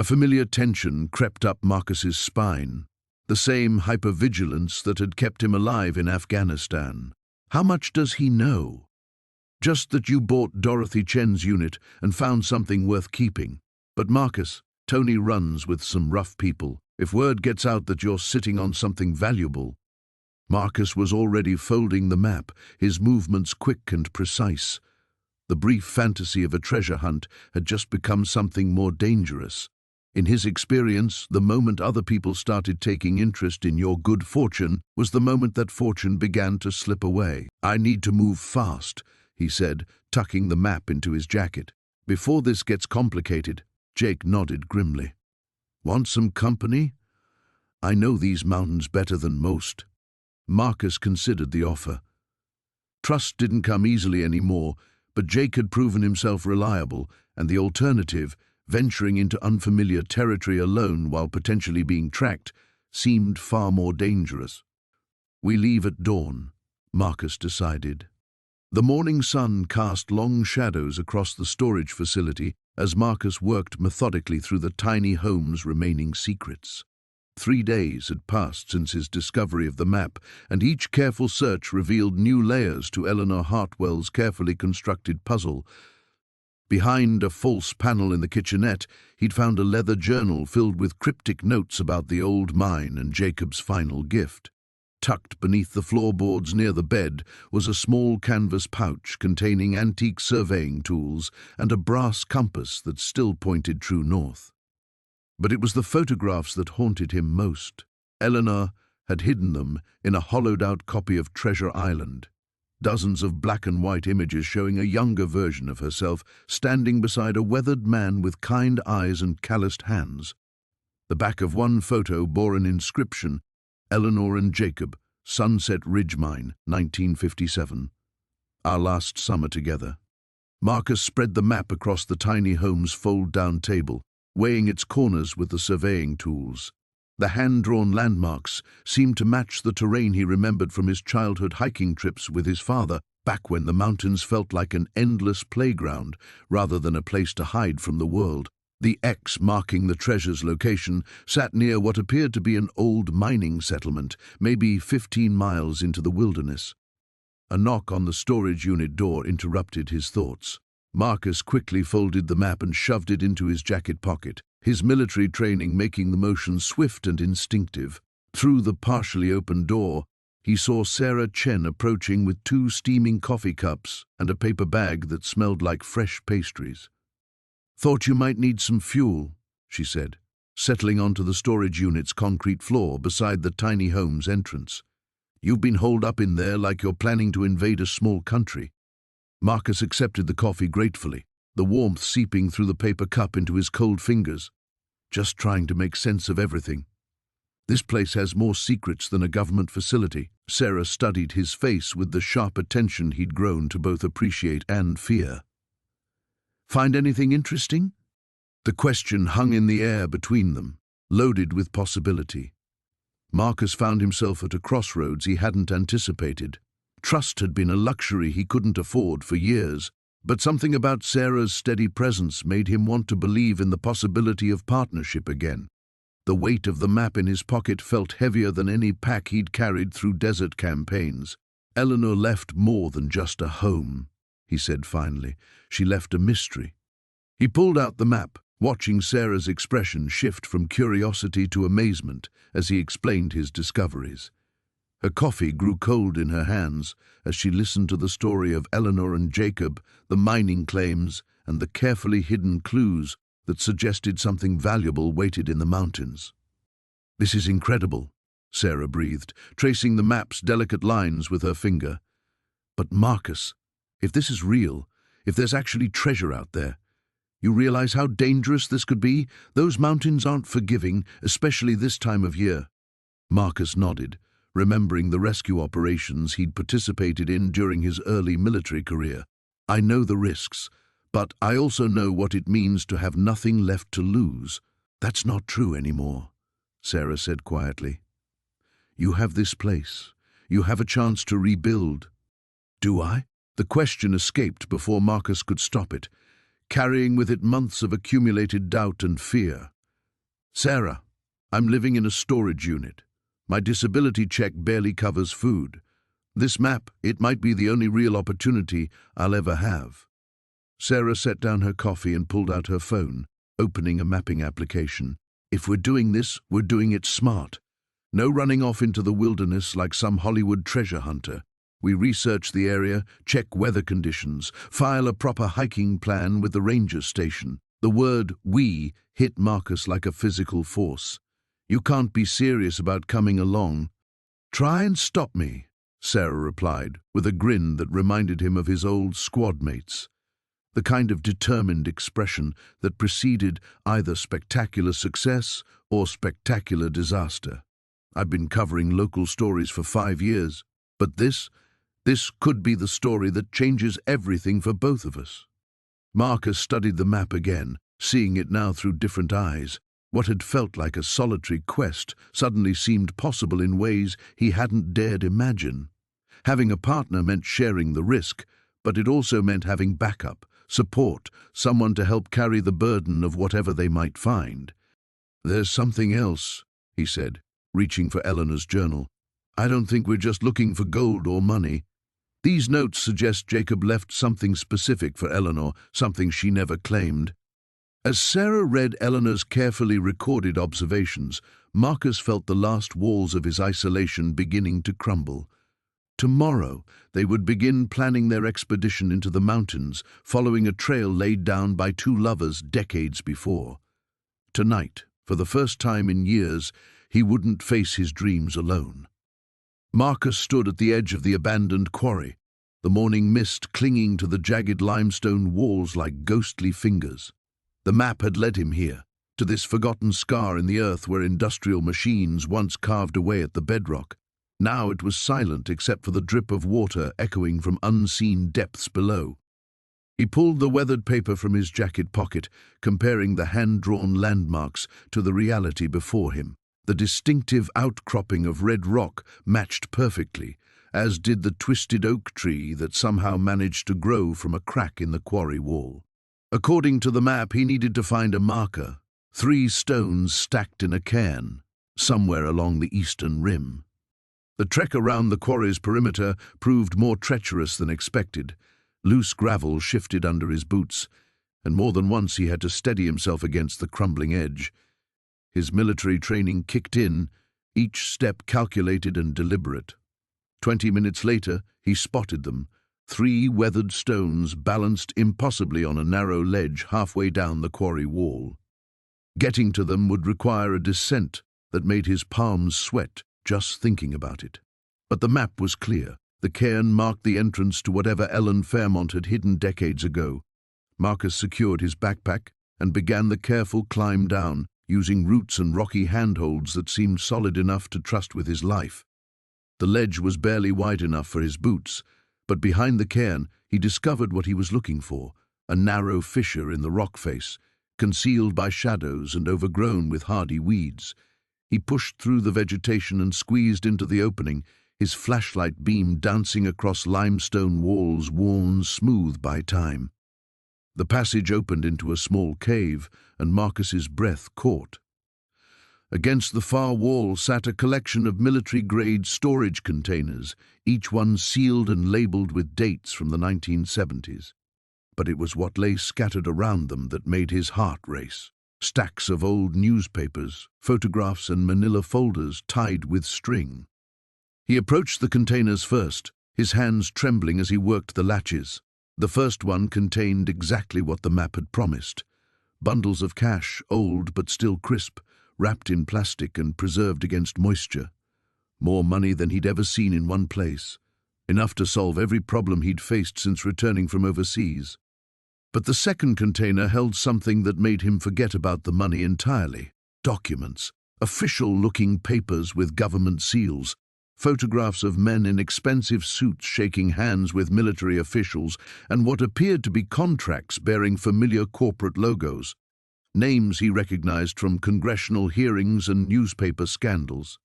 A familiar tension crept up Marcus's spine, the same hypervigilance that had kept him alive in Afghanistan. How much does he know? "Just that you bought Dorothy Chen's unit and found something worth keeping. But Marcus, Tony runs with some rough people. If word gets out that you're sitting on something valuable..." Marcus was already folding the map, his movements quick and precise. The brief fantasy of a treasure hunt had just become something more dangerous. In his experience, the moment other people started taking interest in your good fortune was the moment that fortune began to slip away. "I need to move fast," he said, tucking the map into his jacket. "Before this gets complicated." Jake nodded grimly. "Want some company? I know these mountains better than most." Marcus considered the offer. Trust didn't come easily anymore, but Jake had proven himself reliable, and the alternative, venturing into unfamiliar territory alone while potentially being tracked, seemed far more dangerous. "We leave at dawn," Marcus decided. The morning sun cast long shadows across the storage facility as Marcus worked methodically through the tiny home's remaining secrets. 3 days had passed since his discovery of the map, and each careful search revealed new layers to Eleanor Hartwell's carefully constructed puzzle. Behind a false panel in the kitchenette, he'd found a leather journal filled with cryptic notes about the old mine and Jacob's final gift. Tucked beneath the floorboards near the bed was a small canvas pouch containing antique surveying tools and a brass compass that still pointed true north. But it was the photographs that haunted him most. Eleanor had hidden them in a hollowed-out copy of Treasure Island. Dozens of black and white images showing a younger version of herself standing beside a weathered man with kind eyes and calloused hands. The back of one photo bore an inscription, "Eleanor and Jacob, Sunset Ridge Mine, 1957. Our last summer together." Marcus spread the map across the tiny home's fold-down table, weighing its corners with the surveying tools. The hand-drawn landmarks seemed to match the terrain he remembered from his childhood hiking trips with his father, back when the mountains felt like an endless playground rather than a place to hide from the world. The X marking the treasure's location sat near what appeared to be an old mining settlement, maybe 15 miles into the wilderness. A knock on the storage unit door interrupted his thoughts. Marcus quickly folded the map and shoved it into his jacket pocket, his military training making the motion swift and instinctive. Through the partially open door, he saw Sarah Chen approaching with 2 steaming coffee cups and a paper bag that smelled like fresh pastries. "Thought you might need some fuel," she said, settling onto the storage unit's concrete floor beside the tiny home's entrance. "You've been holed up in there like you're planning to invade a small country." Marcus accepted the coffee gratefully, the warmth seeping through the paper cup into his cold fingers. "Just trying to make sense of everything. This place has more secrets than a government facility." Sarah studied his face with the sharp attention he'd grown to both appreciate and fear. "Find anything interesting?" The question hung in the air between them, loaded with possibility. Marcus found himself at a crossroads he hadn't anticipated. Trust had been a luxury he couldn't afford for years, but something about Sarah's steady presence made him want to believe in the possibility of partnership again. The weight of the map in his pocket felt heavier than any pack he'd carried through desert campaigns. "Eleanor left more than just a home," he said finally. "She left a mystery." He pulled out the map, watching Sarah's expression shift from curiosity to amazement as he explained his discoveries. Her coffee grew cold in her hands as she listened to the story of Eleanor and Jacob, the mining claims, and the carefully hidden clues that suggested something valuable waited in the mountains. "This is incredible," Sarah breathed, tracing the map's delicate lines with her finger. "But Marcus, if this is real, if there's actually treasure out there, you realize how dangerous this could be? Those mountains aren't forgiving, especially this time of year." Marcus nodded, remembering the rescue operations he'd participated in during his early military career. "I know the risks, but I also know what it means to have nothing left to lose." "That's not true anymore," Sarah said quietly. "You have this place. You have a chance to rebuild." "Do I?" The question escaped before Marcus could stop it, carrying with it months of accumulated doubt and fear. "Sarah, I'm living in a storage unit. My disability check barely covers food. This map, it might be the only real opportunity I'll ever have." Sarah set down her coffee and pulled out her phone, opening a mapping application. "If we're doing this, we're doing it smart. No running off into the wilderness like some Hollywood treasure hunter. We research the area, check weather conditions, file a proper hiking plan with the ranger station." The word "we" hit Marcus like a physical force. "You can't be serious about coming along." "Try and stop me," Sarah replied, with a grin that reminded him of his old squad mates. The kind of determined expression that preceded either spectacular success or spectacular disaster. "I've been covering local stories for 5 years, but this could be the story that changes everything for both of us." Marcus studied the map again, seeing it now through different eyes. What had felt like a solitary quest suddenly seemed possible in ways he hadn't dared imagine. Having a partner meant sharing the risk, but it also meant having backup, support, someone to help carry the burden of whatever they might find. "There's something else," he said, reaching for Eleanor's journal. "I don't think we're just looking for gold or money." These notes suggest Jacob left something specific for Eleanor, something she never claimed. As Sarah read Eleanor's carefully recorded observations, Marcus felt the last walls of his isolation beginning to crumble. Tomorrow, they would begin planning their expedition into the mountains, following a trail laid down by 2 lovers decades before. Tonight, for the first time in years, he wouldn't face his dreams alone. Marcus stood at the edge of the abandoned quarry, the morning mist clinging to the jagged limestone walls like ghostly fingers. The map had led him here, to this forgotten scar in the earth where industrial machines once carved away at the bedrock. Now it was silent except for the drip of water echoing from unseen depths below. He pulled the weathered paper from his jacket pocket, comparing the hand-drawn landmarks to the reality before him. The distinctive outcropping of red rock matched perfectly, as did the twisted oak tree that somehow managed to grow from a crack in the quarry wall. According to the map, he needed to find a marker, 3 stones stacked in a cairn, somewhere along the eastern rim. The trek around the quarry's perimeter proved more treacherous than expected. Loose gravel shifted under his boots, and more than once he had to steady himself against the crumbling edge. His military training kicked in, each step calculated and deliberate. 20 minutes later, he spotted them, 3 weathered stones balanced impossibly on a narrow ledge halfway down the quarry wall. Getting to them would require a descent that made his palms sweat just thinking about it. But the map was clear. The cairn marked the entrance to whatever Ellen Fairmont had hidden decades ago. Marcus secured his backpack and began the careful climb down, using roots and rocky handholds that seemed solid enough to trust with his life. The ledge was barely wide enough for his boots, but behind the cairn he discovered what he was looking for, a narrow fissure in the rock face, concealed by shadows and overgrown with hardy weeds. He pushed through the vegetation and squeezed into the opening, his flashlight beam dancing across limestone walls worn smooth by time. The passage opened into a small cave, and Marcus's breath caught. Against the far wall sat a collection of military-grade storage containers, each one sealed and labeled with dates from the 1970s. But it was what lay scattered around them that made his heart race. Stacks of old newspapers, photographs and manila folders tied with string. He approached the containers first, his hands trembling as he worked the latches. The first one contained exactly what the map had promised. Bundles of cash, old but still crisp, wrapped in plastic and preserved against moisture. More money than he'd ever seen in one place. Enough to solve every problem he'd faced since returning from overseas. But the second container held something that made him forget about the money entirely. Documents, official-looking papers with government seals, photographs of men in expensive suits shaking hands with military officials, and what appeared to be contracts bearing familiar corporate logos. Names he recognized from congressional hearings and newspaper scandals.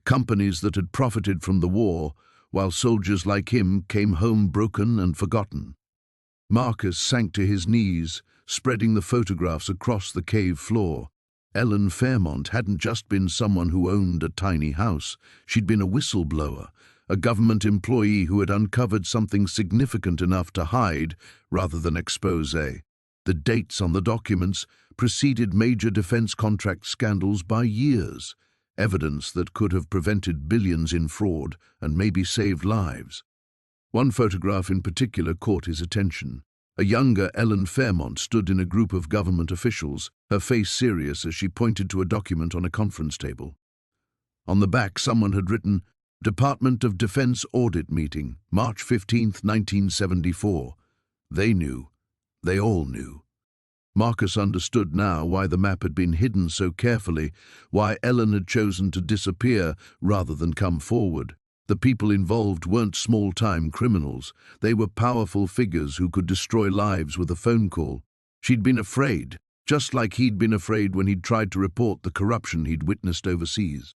Companies that had profited from the war, while soldiers like him came home broken and forgotten. Marcus sank to his knees, spreading the photographs across the cave floor. Ellen Fairmont hadn't just been someone who owned a tiny house. She'd been a whistleblower, a government employee who had uncovered something significant enough to hide rather than expose. The dates on the documents preceded major defense contract scandals by years, evidence that could have prevented billions in fraud and maybe saved lives. One photograph in particular caught his attention. A younger Ellen Fairmont stood in a group of government officials, her face serious as she pointed to a document on a conference table. On the back, someone had written, "Department of Defense Audit Meeting, March 15, 1974. They knew. They all knew. Marcus understood now why the map had been hidden so carefully, why Ellen had chosen to disappear rather than come forward. The people involved weren't small-time criminals. They were powerful figures who could destroy lives with a phone call. She'd been afraid, just like he'd been afraid when he'd tried to report the corruption he'd witnessed overseas.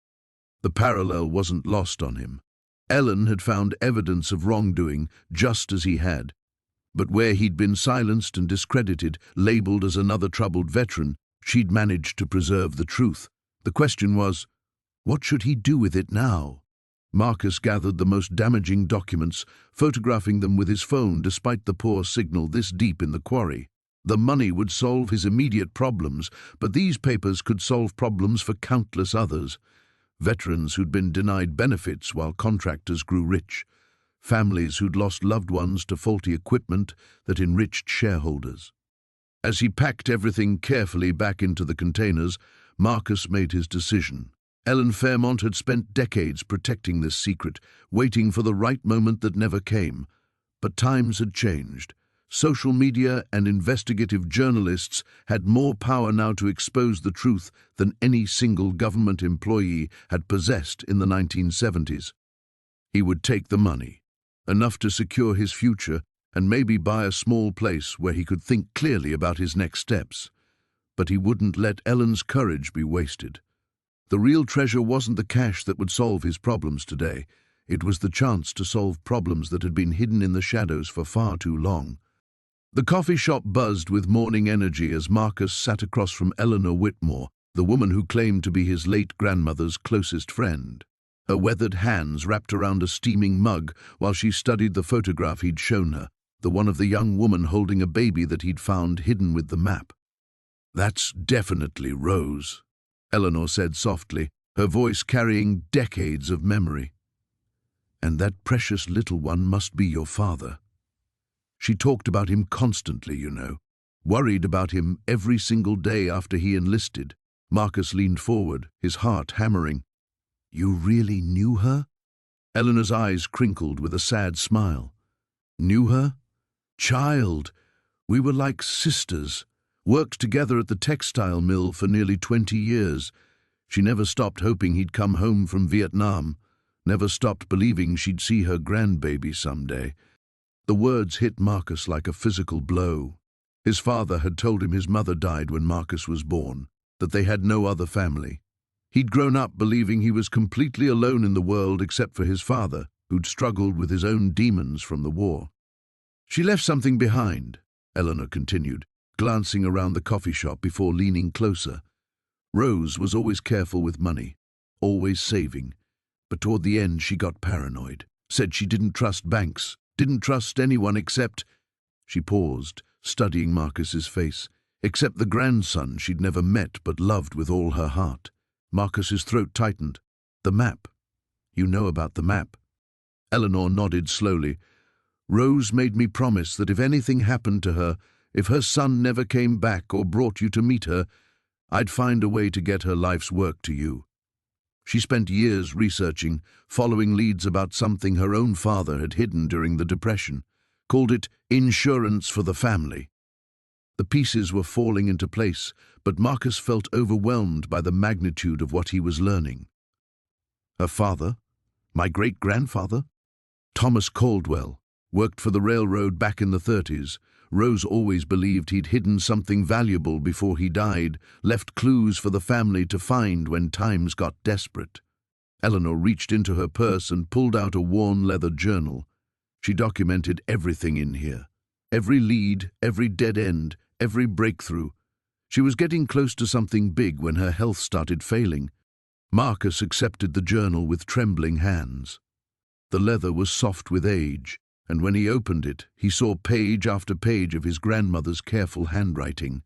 The parallel wasn't lost on him. Ellen had found evidence of wrongdoing just as he had. But where he'd been silenced and discredited, labeled as another troubled veteran, she'd managed to preserve the truth. The question was, what should he do with it now? Marcus gathered the most damaging documents, photographing them with his phone despite the poor signal this deep in the quarry. The money would solve his immediate problems, but these papers could solve problems for countless others. Veterans who'd been denied benefits while contractors grew rich. Families who'd lost loved ones to faulty equipment that enriched shareholders. As he packed everything carefully back into the containers, Marcus made his decision. Ellen Fairmont had spent decades protecting this secret, waiting for the right moment that never came. But times had changed. Social media and investigative journalists had more power now to expose the truth than any single government employee had possessed in the 1970s. He would take the money, enough to secure his future and maybe buy a small place where he could think clearly about his next steps. But he wouldn't let Ellen's courage be wasted. The real treasure wasn't the cash that would solve his problems today. It was the chance to solve problems that had been hidden in the shadows for far too long. The coffee shop buzzed with morning energy as Marcus sat across from Eleanor Whitmore, the woman who claimed to be his late grandmother's closest friend. Her weathered hands wrapped around a steaming mug while she studied the photograph he'd shown her, the one of the young woman holding a baby that he'd found hidden with the map. "That's definitely Rose," Eleanor said softly, her voice carrying decades of memory. "And that precious little one must be your father. She talked about him constantly, you know, worried about him every single day after he enlisted." Marcus leaned forward, his heart hammering. "You really knew her?" Eleanor's eyes crinkled with a sad smile. "Knew her? Child, we were like sisters, worked together at the textile mill for nearly 20 years. She never stopped hoping he'd come home from Vietnam, never stopped believing she'd see her grandbaby someday." The words hit Marcus like a physical blow. His father had told him his mother died when Marcus was born, that they had no other family. He'd grown up believing he was completely alone in the world except for his father, who'd struggled with his own demons from the war. "She left something behind," Eleanor continued, glancing around the coffee shop before leaning closer. "Rose was always careful with money, always saving, but toward the end she got paranoid, said she didn't trust banks, didn't trust anyone except—" She paused, studying Marcus's face, "except the grandson she'd never met but loved with all her heart." Marcus's throat tightened. "The map. You know about the map?" Eleanor nodded slowly. "Rose made me promise that if anything happened to her, if her son never came back or brought you to meet her, I'd find a way to get her life's work to you. She spent years researching, following leads about something her own father had hidden during the Depression, called it insurance for the family." The pieces were falling into place, but Marcus felt overwhelmed by the magnitude of what he was learning. "Her father? My great-grandfather? Thomas Caldwell. Worked for the railroad back in the 30s. Rose always believed he'd hidden something valuable before he died, left clues for the family to find when times got desperate." Eleanor reached into her purse and pulled out a worn leather journal. She documented everything in here. Every lead, every dead end, every breakthrough. She was getting close to something big when her health started failing. Marcus accepted the journal with trembling hands. The leather was soft with age, and when he opened it, he saw page after page of his grandmother's careful handwriting.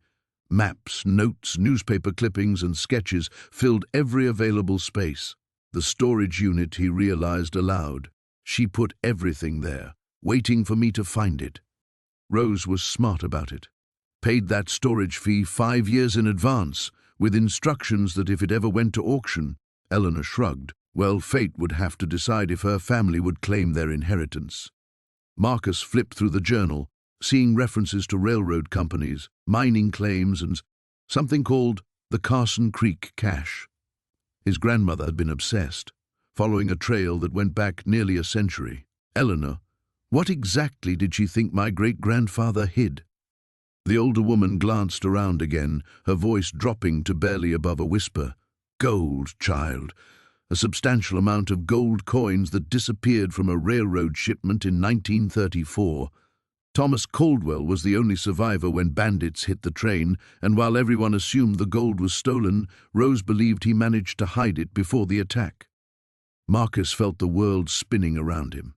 Maps, notes, newspaper clippings, and sketches filled every available space. The storage unit, he realized aloud. She put everything there, waiting for me to find it. Rose was smart about it. Paid that storage fee 5 years in advance, with instructions that if it ever went to auction, Eleanor shrugged, well, fate would have to decide if her family would claim their inheritance. Marcus flipped through the journal, seeing references to railroad companies, mining claims, and something called the Carson Creek Cache. His grandmother had been obsessed, following a trail that went back nearly a century. "Eleanor, what exactly did she think my great-grandfather hid?" The older woman glanced around again, her voice dropping to barely above a whisper. "Gold, child. A substantial amount of gold coins that disappeared from a railroad shipment in 1934. Thomas Caldwell was the only survivor when bandits hit the train, and while everyone assumed the gold was stolen, Rose believed he managed to hide it before the attack." Marcus felt the world spinning around him.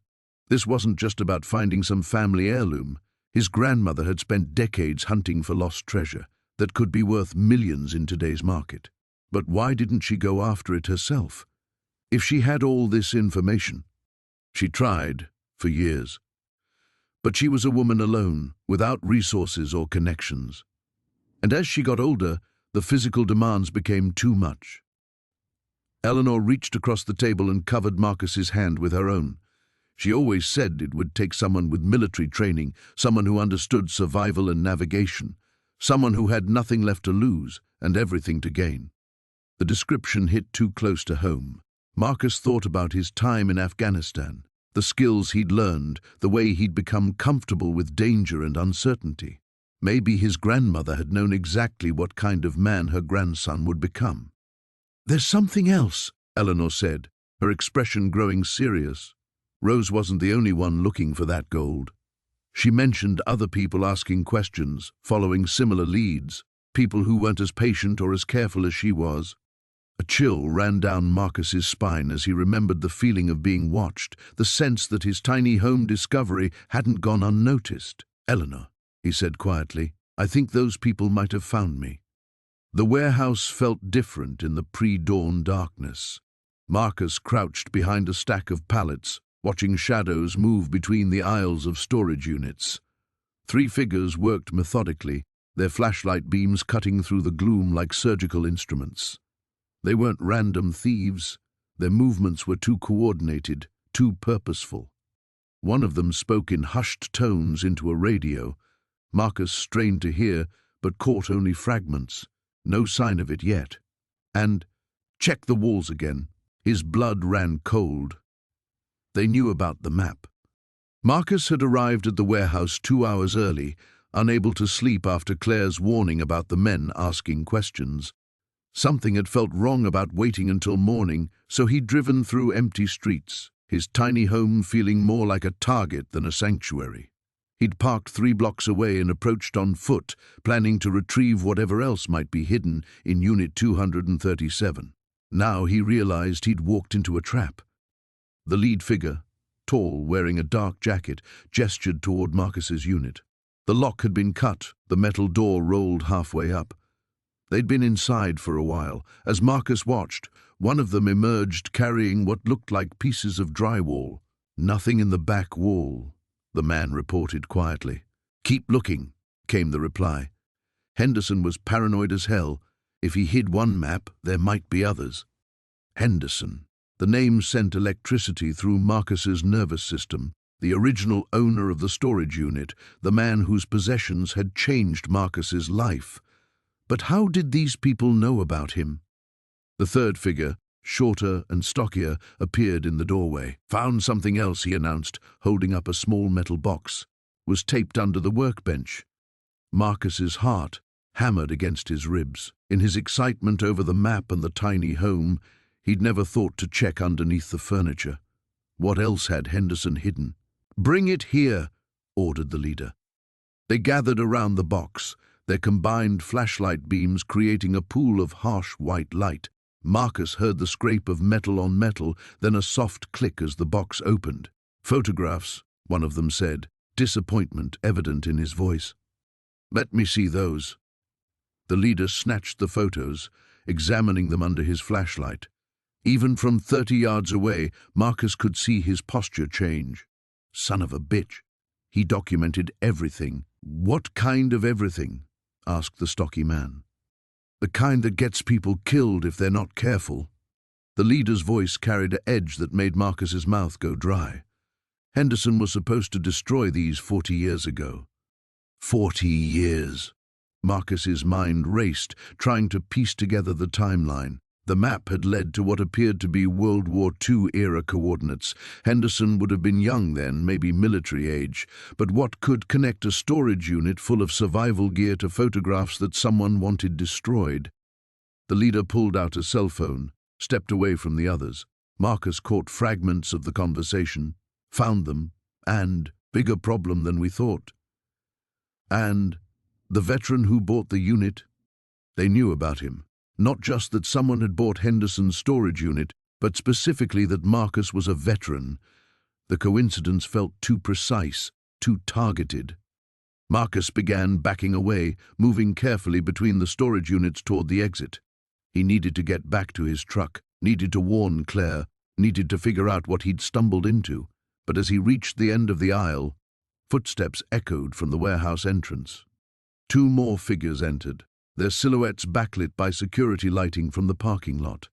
This wasn't just about finding some family heirloom. His grandmother had spent decades hunting for lost treasure that could be worth millions in today's market. But why didn't she go after it herself? If she had all this information, she tried for years. But she was a woman alone, without resources or connections. And as she got older, the physical demands became too much. Eleanor reached across the table and covered Marcus's hand with her own. She always said it would take someone with military training, someone who understood survival and navigation, someone who had nothing left to lose and everything to gain. The description hit too close to home. Marcus thought about his time in Afghanistan, the skills he'd learned, the way he'd become comfortable with danger and uncertainty. Maybe his grandmother had known exactly what kind of man her grandson would become. "There's something else," Eleanor said, her expression growing serious. Rose wasn't the only one looking for that gold. She mentioned other people asking questions, following similar leads, people who weren't as patient or as careful as she was. A chill ran down Marcus's spine as he remembered the feeling of being watched, the sense that his tiny home discovery hadn't gone unnoticed. "Eleanor," he said quietly, "I think those people might have found me." The warehouse felt different in the pre-dawn darkness. Marcus crouched behind a stack of pallets, watching shadows move between the aisles of storage units. 3 figures worked methodically, their flashlight beams cutting through the gloom like surgical instruments. They weren't random thieves. Their movements were too coordinated, too purposeful. One of them spoke in hushed tones into a radio. Marcus strained to hear, but caught only fragments. No sign of it yet. And, "Check the walls again." His blood ran cold. They knew about the map. Marcus had arrived at the warehouse 2 hours early, unable to sleep after Claire's warning about the men asking questions. Something had felt wrong about waiting until morning, so he'd driven through empty streets, his tiny home feeling more like a target than a sanctuary. He'd parked 3 blocks away and approached on foot, planning to retrieve whatever else might be hidden in Unit 237. Now he realized he'd walked into a trap. The lead figure, tall, wearing a dark jacket, gestured toward Marcus's unit. The lock had been cut, the metal door rolled halfway up. They'd been inside for a while. As Marcus watched, one of them emerged carrying what looked like pieces of drywall. "Nothing in the back wall," the man reported quietly. "Keep looking," came the reply. Henderson was paranoid as hell. If he hid one map, there might be others. Henderson. The name sent electricity through Marcus's nervous system. The original owner of the storage unit, the man whose possessions had changed Marcus's life. But how did these people know about him? The third figure, shorter and stockier, appeared in the doorway. "Found something else," he announced, holding up a small metal box. Was taped under the workbench. Marcus's heart hammered against his ribs. In his excitement over the map and the tiny home, he'd never thought to check underneath the furniture. What else had Henderson hidden? "Bring it here," ordered the leader. They gathered around the box, their combined flashlight beams creating a pool of harsh white light. Marcus heard the scrape of metal on metal, then a soft click as the box opened. "Photographs," one of them said, disappointment evident in his voice. "Let me see those." The leader snatched the photos, examining them under his flashlight. Even from 30 yards away, Marcus could see his posture change. Son of a bitch. He documented everything. "What kind of everything?" asked the stocky man. "The kind that gets people killed if they're not careful." The leader's voice carried an edge that made Marcus's mouth go dry. Henderson was supposed to destroy these 40 years ago. 40 years. Marcus's mind raced, trying to piece together the timeline. The map had led to what appeared to be World War II-era coordinates. Henderson would have been young then, maybe military age, but what could connect a storage unit full of survival gear to photographs that someone wanted destroyed? The leader pulled out a cell phone, stepped away from the others. Marcus caught fragments of the conversation, found them, and, bigger problem than we thought. And the veteran who bought the unit, they knew about him. Not just that someone had bought Henderson's storage unit, but specifically that Marcus was a veteran. The coincidence felt too precise, too targeted. Marcus began backing away, moving carefully between the storage units toward the exit. He needed to get back to his truck, needed to warn Claire, needed to figure out what he'd stumbled into. But as he reached the end of the aisle, footsteps echoed from the warehouse entrance. 2 more figures entered, their silhouettes backlit by security lighting from the parking lot.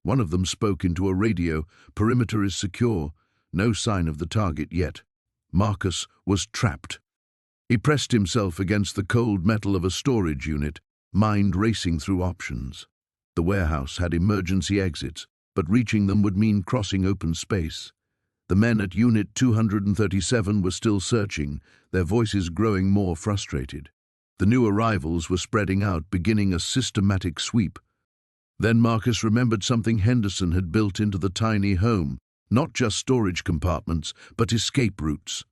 One of them spoke into a radio. Perimeter is secure. No sign of the target yet. Marcus was trapped. He pressed himself against the cold metal of a storage unit, mind racing through options. The warehouse had emergency exits, but reaching them would mean crossing open space. The men at Unit 237 were still searching, their voices growing more frustrated. The new arrivals were spreading out, beginning a systematic sweep. Then Marcus remembered something Henderson had built into the tiny home, not just storage compartments, but escape routes.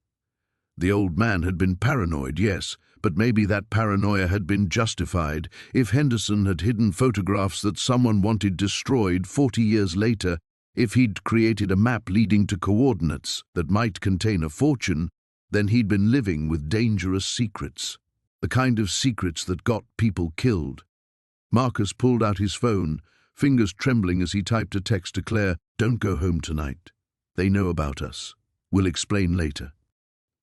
The old man had been paranoid, yes, but maybe that paranoia had been justified. If Henderson had hidden photographs that someone wanted destroyed 40 years later, if he'd created a map leading to coordinates that might contain a fortune, then he'd been living with dangerous secrets. The kind of secrets that got people killed. Marcus pulled out his phone, fingers trembling as he typed a text to Claire. "Don't go home tonight. They know about us. We'll explain later."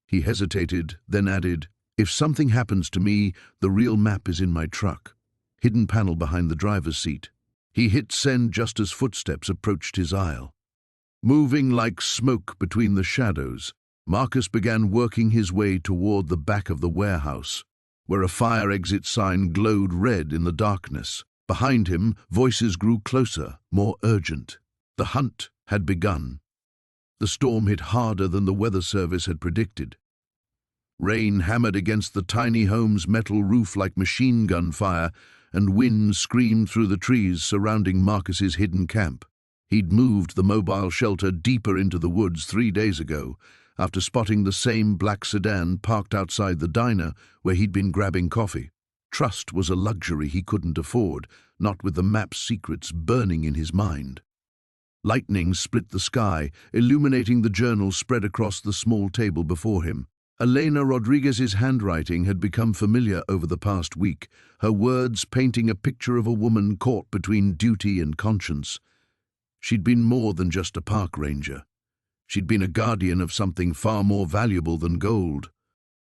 He hesitated, then added, "If something happens to me, the real map is in my truck. Hidden panel behind the driver's seat." He hit send just as footsteps approached his aisle. Moving like smoke between the shadows, Marcus began working his way toward the back of the warehouse, where a fire exit sign glowed red in the darkness. Behind him, voices grew closer, more urgent. The hunt had begun. The storm hit harder than the weather service had predicted. Rain hammered against the tiny home's metal roof like machine gun fire, and wind screamed through the trees surrounding Marcus's hidden camp. He'd moved the mobile shelter deeper into the woods 3 days ago, after spotting the same black sedan parked outside the diner where he'd been grabbing coffee. Trust was a luxury he couldn't afford, not with the map's secrets burning in his mind. Lightning split the sky, illuminating the journal spread across the small table before him. Elena Rodriguez's handwriting had become familiar over the past week, her words painting a picture of a woman caught between duty and conscience. She'd been more than just a park ranger. She'd been a guardian of something far more valuable than gold.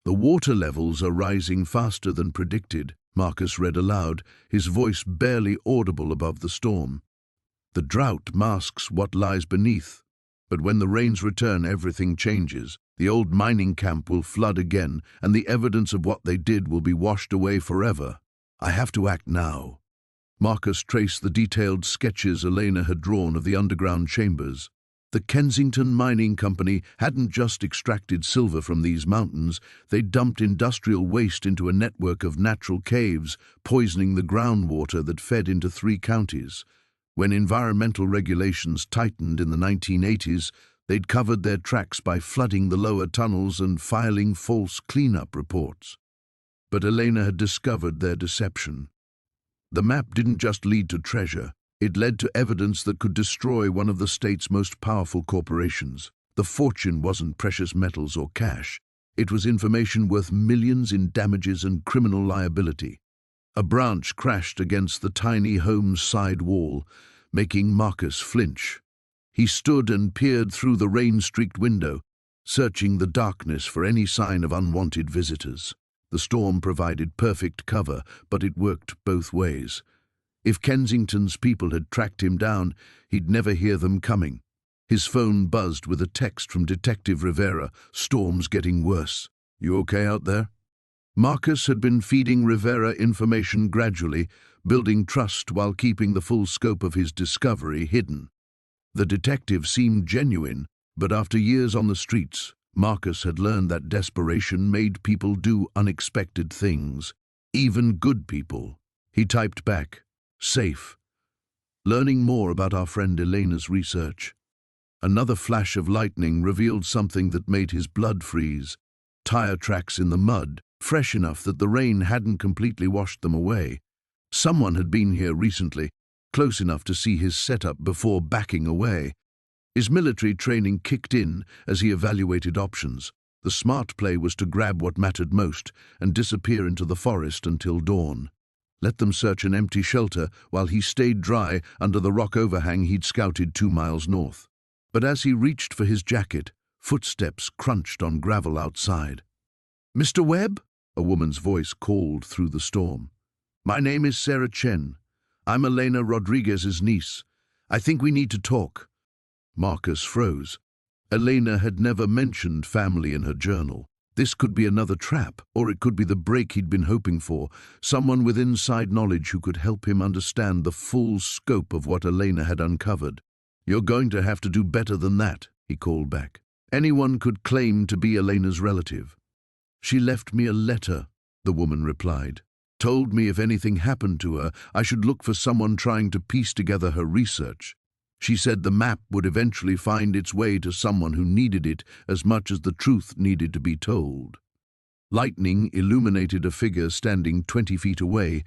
"The water levels are rising faster than predicted," Marcus read aloud, his voice barely audible above the storm. "The drought masks what lies beneath, but when the rains return, everything changes. The old mining camp will flood again, and the evidence of what they did will be washed away forever. I have to act now." Marcus traced the detailed sketches Elena had drawn of the underground chambers. The Kensington Mining Company hadn't just extracted silver from these mountains, they'd dumped industrial waste into a network of natural caves, poisoning the groundwater that fed into 3 counties. When environmental regulations tightened in the 1980s, they'd covered their tracks by flooding the lower tunnels and filing false cleanup reports. But Elena had discovered their deception. The map didn't just lead to treasure, it led to evidence that could destroy one of the state's most powerful corporations. The fortune wasn't precious metals or cash. It was information worth millions in damages and criminal liability. A branch crashed against the tiny home's side wall, making Marcus flinch. He stood and peered through the rain-streaked window, searching the darkness for any sign of unwanted visitors. The storm provided perfect cover, but it worked both ways. If Kensington's people had tracked him down, he'd never hear them coming. His phone buzzed with a text from Detective Rivera. "Storm's getting worse. You okay out there?" Marcus had been feeding Rivera information gradually, building trust while keeping the full scope of his discovery hidden. The detective seemed genuine, but after years on the streets, Marcus had learned that desperation made people do unexpected things, even good people. He typed back, "Safe. Learning more about our friend Elena's research." Another flash of lightning revealed something that made his blood freeze. Tire tracks in the mud, fresh enough that the rain hadn't completely washed them away. Someone had been here recently, close enough to see his setup before backing away. His military training kicked in as he evaluated options. The smart play was to grab what mattered most and disappear into the forest until dawn. Let them search an empty shelter while he stayed dry under the rock overhang he'd scouted 2 miles north. But as he reached for his jacket, footsteps crunched on gravel outside. "Mr. Webb?" a woman's voice called through the storm. "My name is Sarah Chen. I'm Elena Rodriguez's niece. I think we need to talk. Marcus froze. Elena had never mentioned family in her journal. This could be another trap, or it could be the break he'd been hoping for, someone with inside knowledge who could help him understand the full scope of what Elena had uncovered. You're going to have to do better than that, he called back. Anyone could claim to be Elena's relative. She left me a letter, the woman replied. Told me if anything happened to her, I should look for someone trying to piece together her research. She said the map would eventually find its way to someone who needed it as much as the truth needed to be told. Lightning illuminated a figure standing 20 feet away,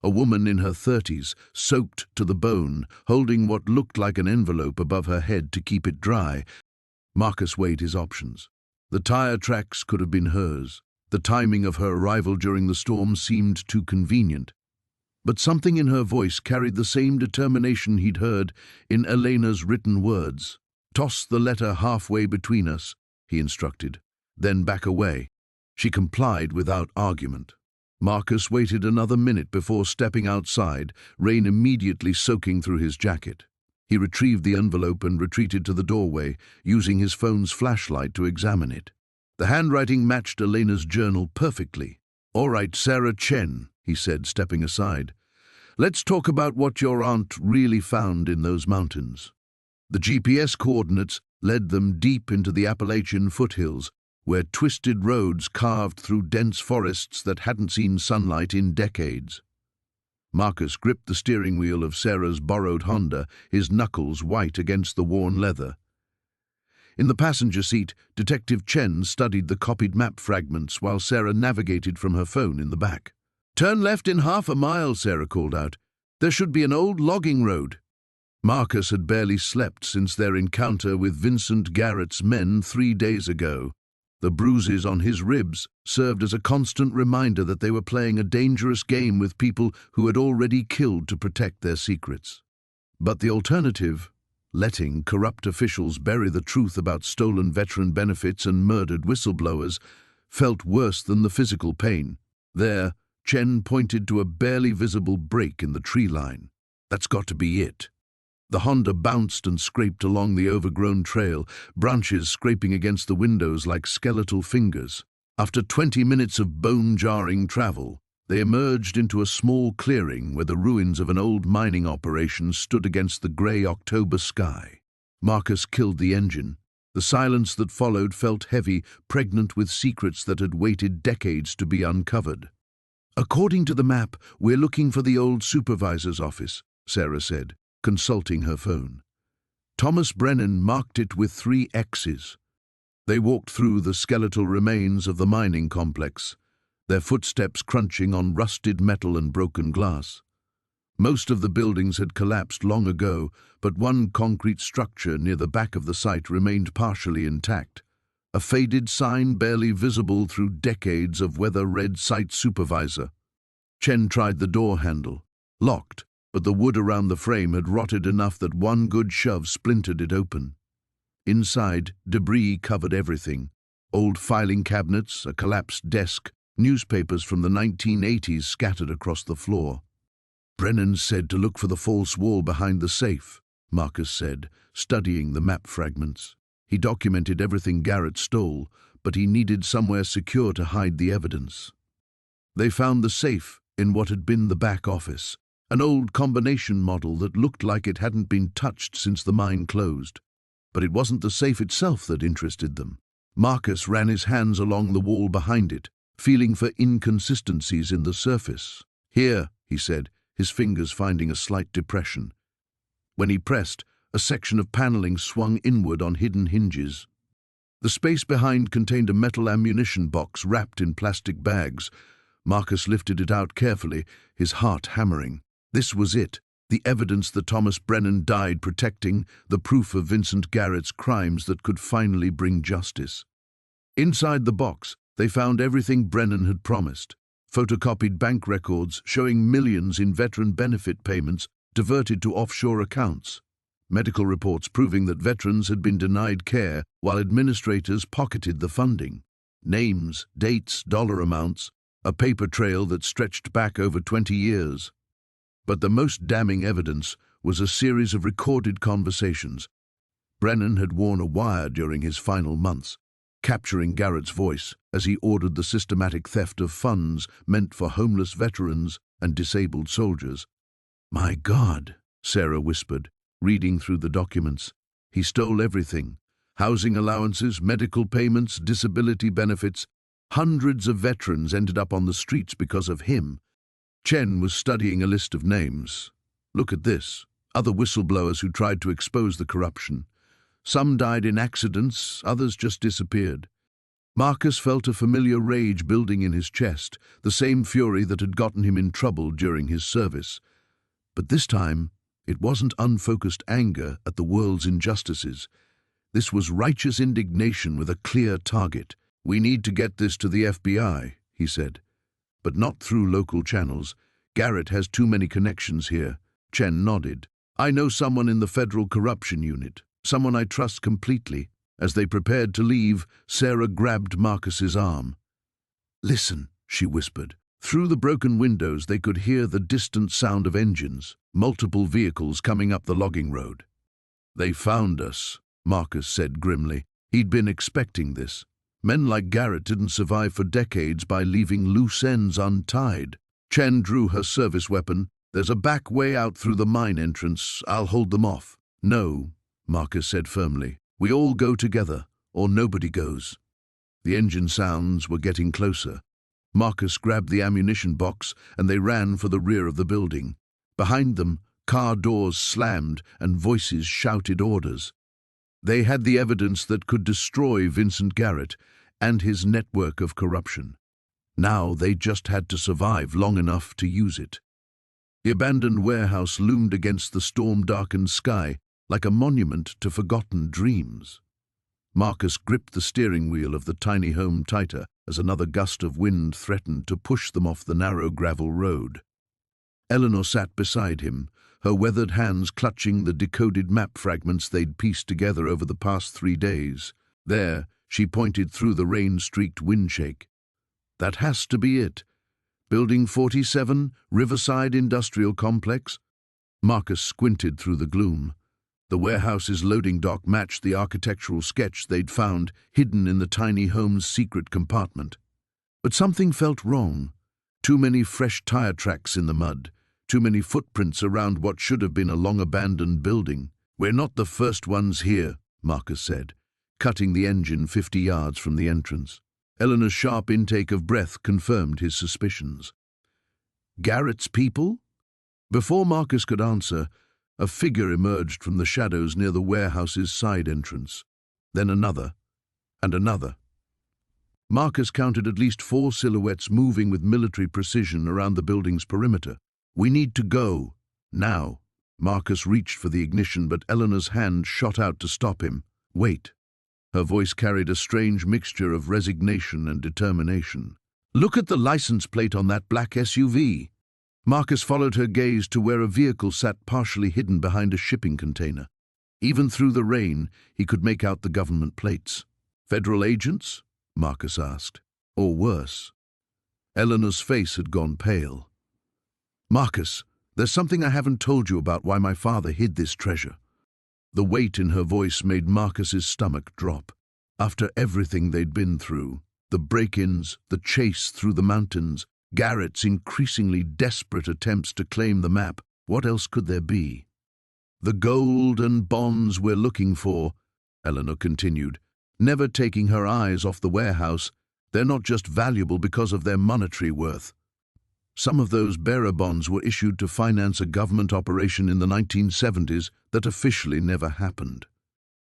a woman in her 30s, soaked to the bone, holding what looked like an envelope above her head to keep it dry. Marcus weighed his options. The tire tracks could have been hers. The timing of her arrival during the storm seemed too convenient. But something in her voice carried the same determination he'd heard in Elena's written words. Toss the letter halfway between us, he instructed, then back away. She complied without argument. Marcus waited another minute before stepping outside, rain immediately soaking through his jacket. He retrieved the envelope and retreated to the doorway, using his phone's flashlight to examine it. The handwriting matched Elena's journal perfectly. "All right, Sarah Chen," he said, stepping aside. "Let's talk about what your aunt really found in those mountains." The GPS coordinates led them deep into the Appalachian foothills, where twisted roads carved through dense forests that hadn't seen sunlight in decades. Marcus gripped the steering wheel of Sarah's borrowed Honda, his knuckles white against the worn leather. In the passenger seat, Detective Chen studied the copied map fragments while Sarah navigated from her phone in the back. "Turn left in half a mile," Sarah called out. "There should be an old logging road." Marcus had barely slept since their encounter with Vincent Garrett's men 3 days ago. The bruises on his ribs served as a constant reminder that they were playing a dangerous game with people who had already killed to protect their secrets. But the alternative, letting corrupt officials bury the truth about stolen veteran benefits and murdered whistleblowers, felt worse than the physical pain. There, Chen pointed to a barely visible break in the tree line. "That's got to be it." The Honda bounced and scraped along the overgrown trail, branches scraping against the windows like skeletal fingers. After 20 minutes of bone-jarring travel, they emerged into a small clearing where the ruins of an old mining operation stood against the grey October sky. Marcus killed the engine. The silence that followed felt heavy, pregnant with secrets that had waited decades to be uncovered. "According to the map, we're looking for the old supervisor's office," Sarah said, consulting her phone. Thomas Brennan marked it with 3 X's. They walked through the skeletal remains of the mining complex, their footsteps crunching on rusted metal and broken glass. Most of the buildings had collapsed long ago, but one concrete structure near the back of the site remained partially intact, a faded sign barely visible through decades of weather-red site supervisor. Chen tried the door handle. Locked, but the wood around the frame had rotted enough that one good shove splintered it open. Inside, debris covered everything. Old filing cabinets, a collapsed desk, newspapers from the 1980s scattered across the floor. "Brennan said to look for the false wall behind the safe," Marcus said, studying the map fragments. He documented everything Garrett stole, but he needed somewhere secure to hide the evidence. They found the safe in what had been the back office, an old combination model that looked like it hadn't been touched since the mine closed. But it wasn't the safe itself that interested them. Marcus ran his hands along the wall behind it, feeling for inconsistencies in the surface. "Here," he said, his fingers finding a slight depression. When he pressed, a section of paneling swung inward on hidden hinges. The space behind contained a metal ammunition box wrapped in plastic bags. Marcus lifted it out carefully, his heart hammering. This was it, the evidence that Thomas Brennan died protecting, the proof of Vincent Garrett's crimes that could finally bring justice. Inside the box, they found everything Brennan had promised. Photocopied bank records showing millions in veteran benefit payments diverted to offshore accounts. Medical reports proving that veterans had been denied care while administrators pocketed the funding. Names, dates, dollar amounts, a paper trail that stretched back over 20 years. But the most damning evidence was a series of recorded conversations. Brennan had worn a wire during his final months, capturing Garrett's voice as he ordered the systematic theft of funds meant for homeless veterans and disabled soldiers. "My God," Sarah whispered, reading through the documents. "He stole everything. Housing allowances, medical payments, disability benefits. Hundreds of veterans ended up on the streets because of him." Chen was studying a list of names. "Look at this. Other whistleblowers who tried to expose the corruption. Some died in accidents, others just disappeared." Marcus felt a familiar rage building in his chest, the same fury that had gotten him in trouble during his service. But this time, it wasn't unfocused anger at the world's injustices. This was righteous indignation with a clear target. "We need to get this to the FBI," he said. "But not through local channels. Garrett has too many connections here." Chen nodded. "I know someone in the Federal Corruption Unit, someone I trust completely." As they prepared to leave, Sarah grabbed Marcus's arm. "Listen," she whispered. Through the broken windows they could hear the distant sound of engines, multiple vehicles coming up the logging road. "They found us," Marcus said grimly. He'd been expecting this. Men like Garrett didn't survive for decades by leaving loose ends untied. Chen drew her service weapon. "There's a back way out through the mine entrance. I'll hold them off." "No," Marcus said firmly. "We all go together, or nobody goes." The engine sounds were getting closer. Marcus grabbed the ammunition box and they ran for the rear of the building. Behind them, car doors slammed and voices shouted orders. They had the evidence that could destroy Vincent Garrett and his network of corruption. Now they just had to survive long enough to use it. The abandoned warehouse loomed against the storm-darkened sky like a monument to forgotten dreams. Marcus gripped the steering wheel of the tiny home tighter as another gust of wind threatened to push them off the narrow gravel road. Eleanor sat beside him, her weathered hands clutching the decoded map fragments they'd pieced together over the past 3 days. "There," she pointed through the rain-streaked windshake. "That has to be it. Building 47, Riverside Industrial Complex." Marcus squinted through the gloom. The warehouse's loading dock matched the architectural sketch they'd found hidden in the tiny home's secret compartment. But something felt wrong. Too many fresh tire tracks in the mud, too many footprints around what should have been a long-abandoned building. "We're not the first ones here," Marcus said, cutting the engine 50 yards from the entrance. Eleanor's sharp intake of breath confirmed his suspicions. "Garrett's people?" Before Marcus could answer, a figure emerged from the shadows near the warehouse's side entrance. Then another, and another. Marcus counted at least 4 silhouettes moving with military precision around the building's perimeter. "We need to go. Now." Marcus reached for the ignition, but Eleanor's hand shot out to stop him. "Wait." Her voice carried a strange mixture of resignation and determination. "Look at the license plate on that black SUV." Marcus followed her gaze to where a vehicle sat partially hidden behind a shipping container. Even through the rain, he could make out the government plates. "Federal agents?" Marcus asked. "Or worse?" Eleanor's face had gone pale. "Marcus, there's something I haven't told you about why my father hid this treasure." The weight in her voice made Marcus's stomach drop. After everything they'd been through, the break-ins, the chase through the mountains, Garrett's increasingly desperate attempts to claim the map, what else could there be? "The gold and bonds we're looking for," Eleanor continued, never taking her eyes off the warehouse. "They're not just valuable because of their monetary worth. Some of those bearer bonds were issued to finance a government operation in the 1970s that officially never happened.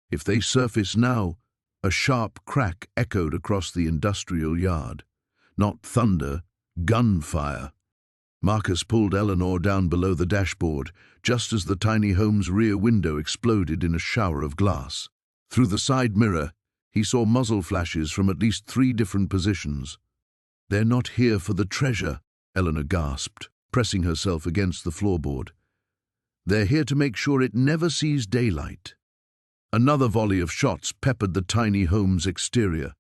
If they surface now," a sharp crack echoed across the industrial yard. "Not thunder, gunfire." Marcus pulled Eleanor down below the dashboard, just as the tiny home's rear window exploded in a shower of glass. Through the side mirror, he saw muzzle flashes from at least 3 different positions. "They're not here for the treasure," Eleanor gasped, pressing herself against the floorboard. "They're here to make sure it never sees daylight." Another volley of shots peppered the tiny home's exterior.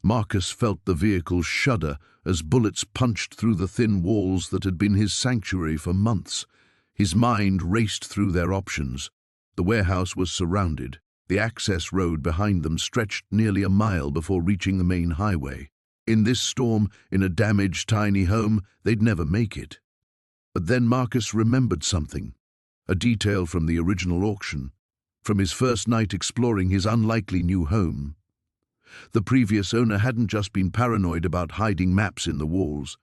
Marcus felt the vehicle shudder as bullets punched through the thin walls that had been his sanctuary for months. His mind raced through their options. The warehouse was surrounded. The access road behind them stretched nearly a mile before reaching the main highway. In this storm, in a damaged tiny home, they'd never make it. But then Marcus remembered something, a detail from the original auction, from his first night exploring his unlikely new home. The previous owner hadn't just been paranoid about hiding maps in the walls.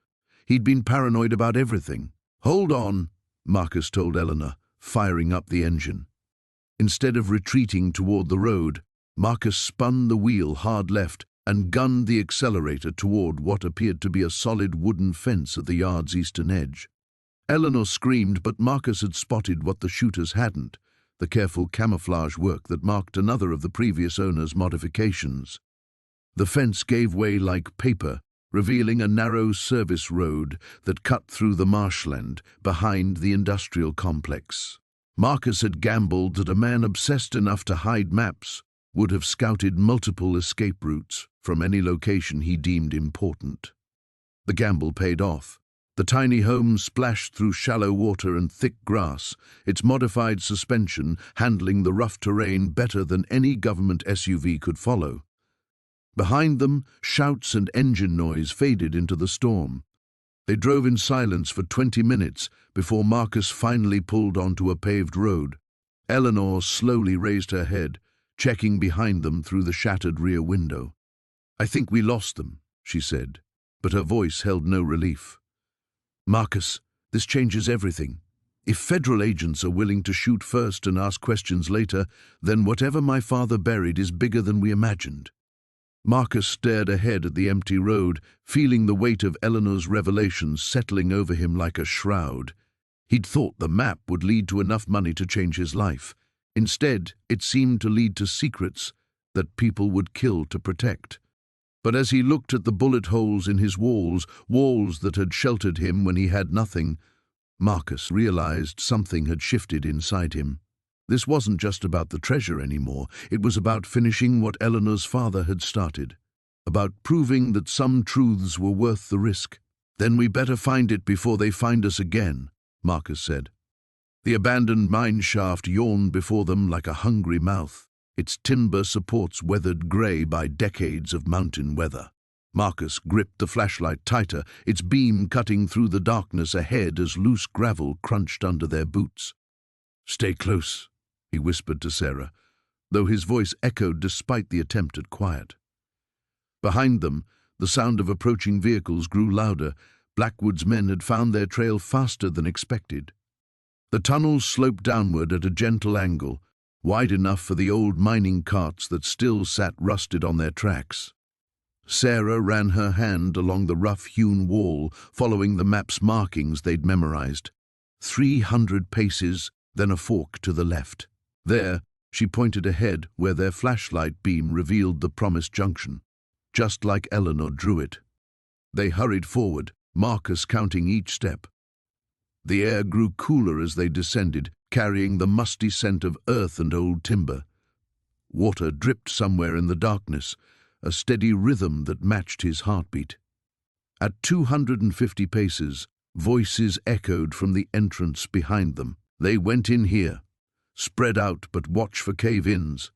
He'd been paranoid about everything. "Hold on," Marcus told Eleanor, firing up the engine. Instead of retreating toward the road, Marcus spun the wheel hard left and gunned the accelerator toward what appeared to be a solid wooden fence at the yard's eastern edge. Eleanor screamed, but Marcus had spotted what the shooters hadn't, the careful camouflage work that marked another of the previous owner's modifications. The fence gave way like paper, revealing a narrow service road that cut through the marshland behind the industrial complex. Marcus had gambled that a man obsessed enough to hide maps would have scouted multiple escape routes from any location he deemed important. The gamble paid off. The tiny home splashed through shallow water and thick grass, its modified suspension handling the rough terrain better than any government SUV could follow. Behind them, shouts and engine noise faded into the storm. They drove in silence for 20 minutes before Marcus finally pulled onto a paved road. Eleanor slowly raised her head, checking behind them through the shattered rear window. "I think we lost them," she said, but her voice held no relief. "Marcus, this changes everything. If federal agents are willing to shoot first and ask questions later, then whatever my father buried is bigger than we imagined." Marcus stared ahead at the empty road, feeling the weight of Eleanor's revelations settling over him like a shroud. He'd thought the map would lead to enough money to change his life. Instead, it seemed to lead to secrets that people would kill to protect. But as he looked at the bullet holes in his walls, walls that had sheltered him when he had nothing, Marcus realized something had shifted inside him. This wasn't just about the treasure anymore. It was about finishing what Eleanor's father had started, about proving that some truths were worth the risk. "Then we better find it before they find us again," Marcus said. The abandoned mine shaft yawned before them like a hungry mouth, its timber supports weathered grey by decades of mountain weather. Marcus gripped the flashlight tighter, its beam cutting through the darkness ahead as loose gravel crunched under their boots. "Stay close," he whispered to Sarah, though his voice echoed despite the attempt at quiet. Behind them, the sound of approaching vehicles grew louder. Blackwood's men had found their trail faster than expected. The tunnels sloped downward at a gentle angle, wide enough for the old mining carts that still sat rusted on their tracks. Sarah ran her hand along the rough-hewn wall, following the map's markings they'd memorized. 300 paces, then a fork to the left. There, she pointed ahead where their flashlight beam revealed the promised junction, just like Eleanor drew it. They hurried forward, Marcus counting each step. The air grew cooler as they descended, carrying the musty scent of earth and old timber. Water dripped somewhere in the darkness, a steady rhythm that matched his heartbeat. At 250 paces, voices echoed from the entrance behind them. "They went in here. Spread out, but watch for cave-ins."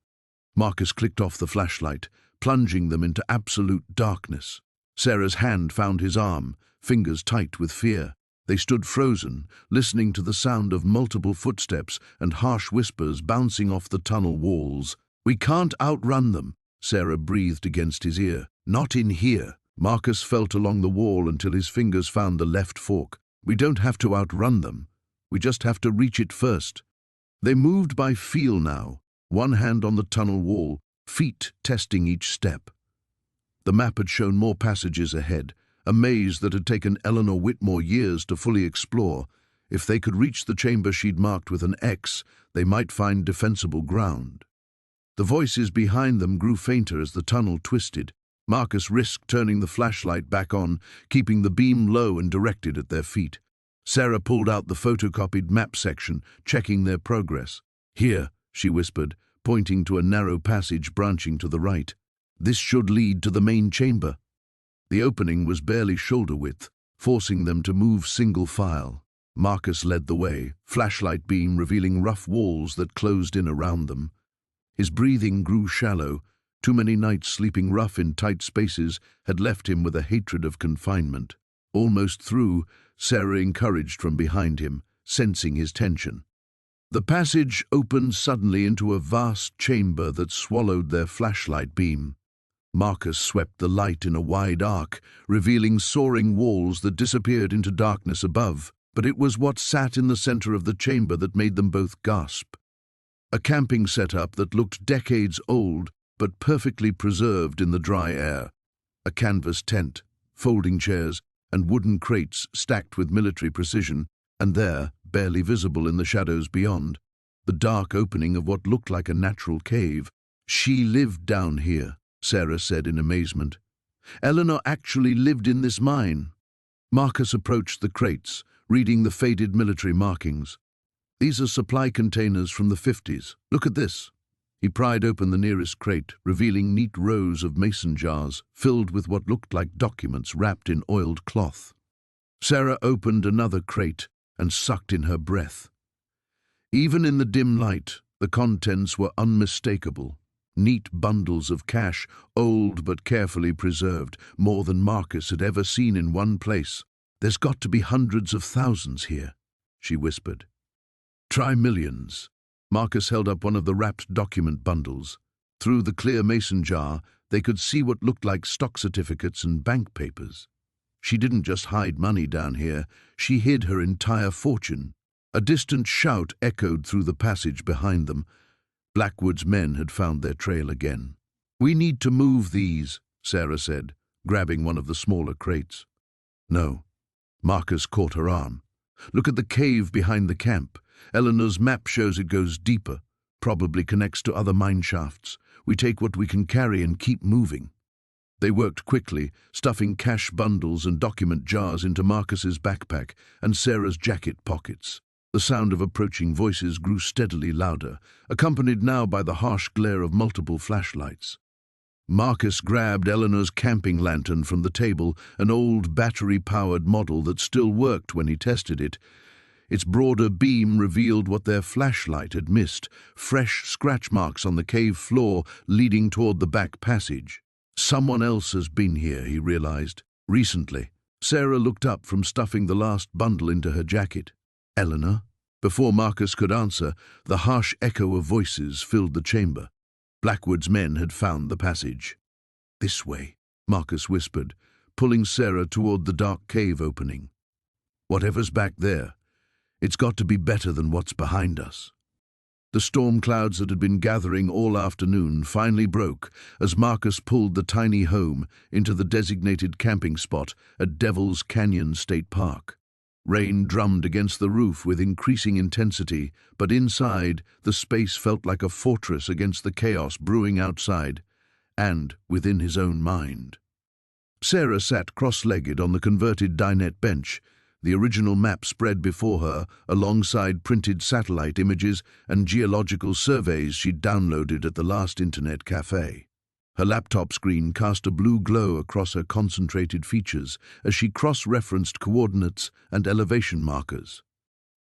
Marcus clicked off the flashlight, plunging them into absolute darkness. Sarah's hand found his arm, fingers tight with fear. They stood frozen, listening to the sound of multiple footsteps and harsh whispers bouncing off the tunnel walls. "We can't outrun them," Sarah breathed against his ear. "Not in here." Marcus felt along the wall until his fingers found the left fork. "We don't have to outrun them. We just have to reach it first." They moved by feel now, one hand on the tunnel wall, feet testing each step. The map had shown more passages ahead, a maze that had taken Eleanor Whitmore years to fully explore. If they could reach the chamber she'd marked with an X, they might find defensible ground. The voices behind them grew fainter as the tunnel twisted. Marcus risked turning the flashlight back on, keeping the beam low and directed at their feet. Sarah pulled out the photocopied map section, checking their progress. "Here," she whispered, pointing to a narrow passage branching to the right. "This should lead to the main chamber." The opening was barely shoulder width, forcing them to move single file. Marcus led the way, flashlight beam revealing rough walls that closed in around them. His breathing grew shallow. Too many nights sleeping rough in tight spaces had left him with a hatred of confinement. Almost through, Sarah encouraged from behind him, sensing his tension. The passage opened suddenly into a vast chamber that swallowed their flashlight beam. Marcus swept the light in a wide arc, revealing soaring walls that disappeared into darkness above. But it was what sat in the center of the chamber that made them both gasp. A camping setup that looked decades old, but perfectly preserved in the dry air. A canvas tent, folding chairs, and wooden crates stacked with military precision, and there, barely visible in the shadows beyond, the dark opening of what looked like a natural cave. "She lived down here," Sarah said in amazement. "Eleanor actually lived in this mine." Marcus approached the crates, reading the faded military markings. "These are supply containers from the 50s. Look at this." He pried open the nearest crate, revealing neat rows of mason jars filled with what looked like documents wrapped in oiled cloth. Sarah opened another crate and sucked in her breath. Even in the dim light, the contents were unmistakable. Neat bundles of cash, old but carefully preserved, more than Marcus had ever seen in one place. "There's got to be hundreds of thousands here," she whispered. "Try millions." Marcus held up one of the wrapped document bundles. Through the clear mason jar, they could see what looked like stock certificates and bank papers. She didn't just hide money down here, she hid her entire fortune. A distant shout echoed through the passage behind them. Blackwood's men had found their trail again. "We need to move these," Sarah said, grabbing one of the smaller crates. "No." Marcus caught her arm. "Look at the cave behind the camp. Eleanor's map shows it goes deeper, probably connects to other mine shafts. We take what we can carry and keep moving." They worked quickly, stuffing cash bundles and document jars into Marcus's backpack and Sarah's jacket pockets. The sound of approaching voices grew steadily louder, accompanied now by the harsh glare of multiple flashlights. Marcus grabbed Eleanor's camping lantern from the table, an old battery-powered model that still worked when he tested it. Its broader beam revealed what their flashlight had missed, fresh scratch marks on the cave floor leading toward the back passage. Someone else has been here, he realized. Recently. Sarah looked up from stuffing the last bundle into her jacket. "Eleanor?" Before Marcus could answer, the harsh echo of voices filled the chamber. Blackwood's men had found the passage. "This way," Marcus whispered, pulling Sarah toward the dark cave opening. "Whatever's back there, it's got to be better than what's behind us." The storm clouds that had been gathering all afternoon finally broke as Marcus pulled the tiny home into the designated camping spot at Devil's Canyon State Park. Rain drummed against the roof with increasing intensity, but inside, the space felt like a fortress against the chaos brewing outside, and within his own mind. Sarah sat cross-legged on the converted dinette bench, the original map spread before her alongside printed satellite images and geological surveys she'd downloaded at the last internet cafe. Her laptop screen cast a blue glow across her concentrated features as she cross-referenced coordinates and elevation markers.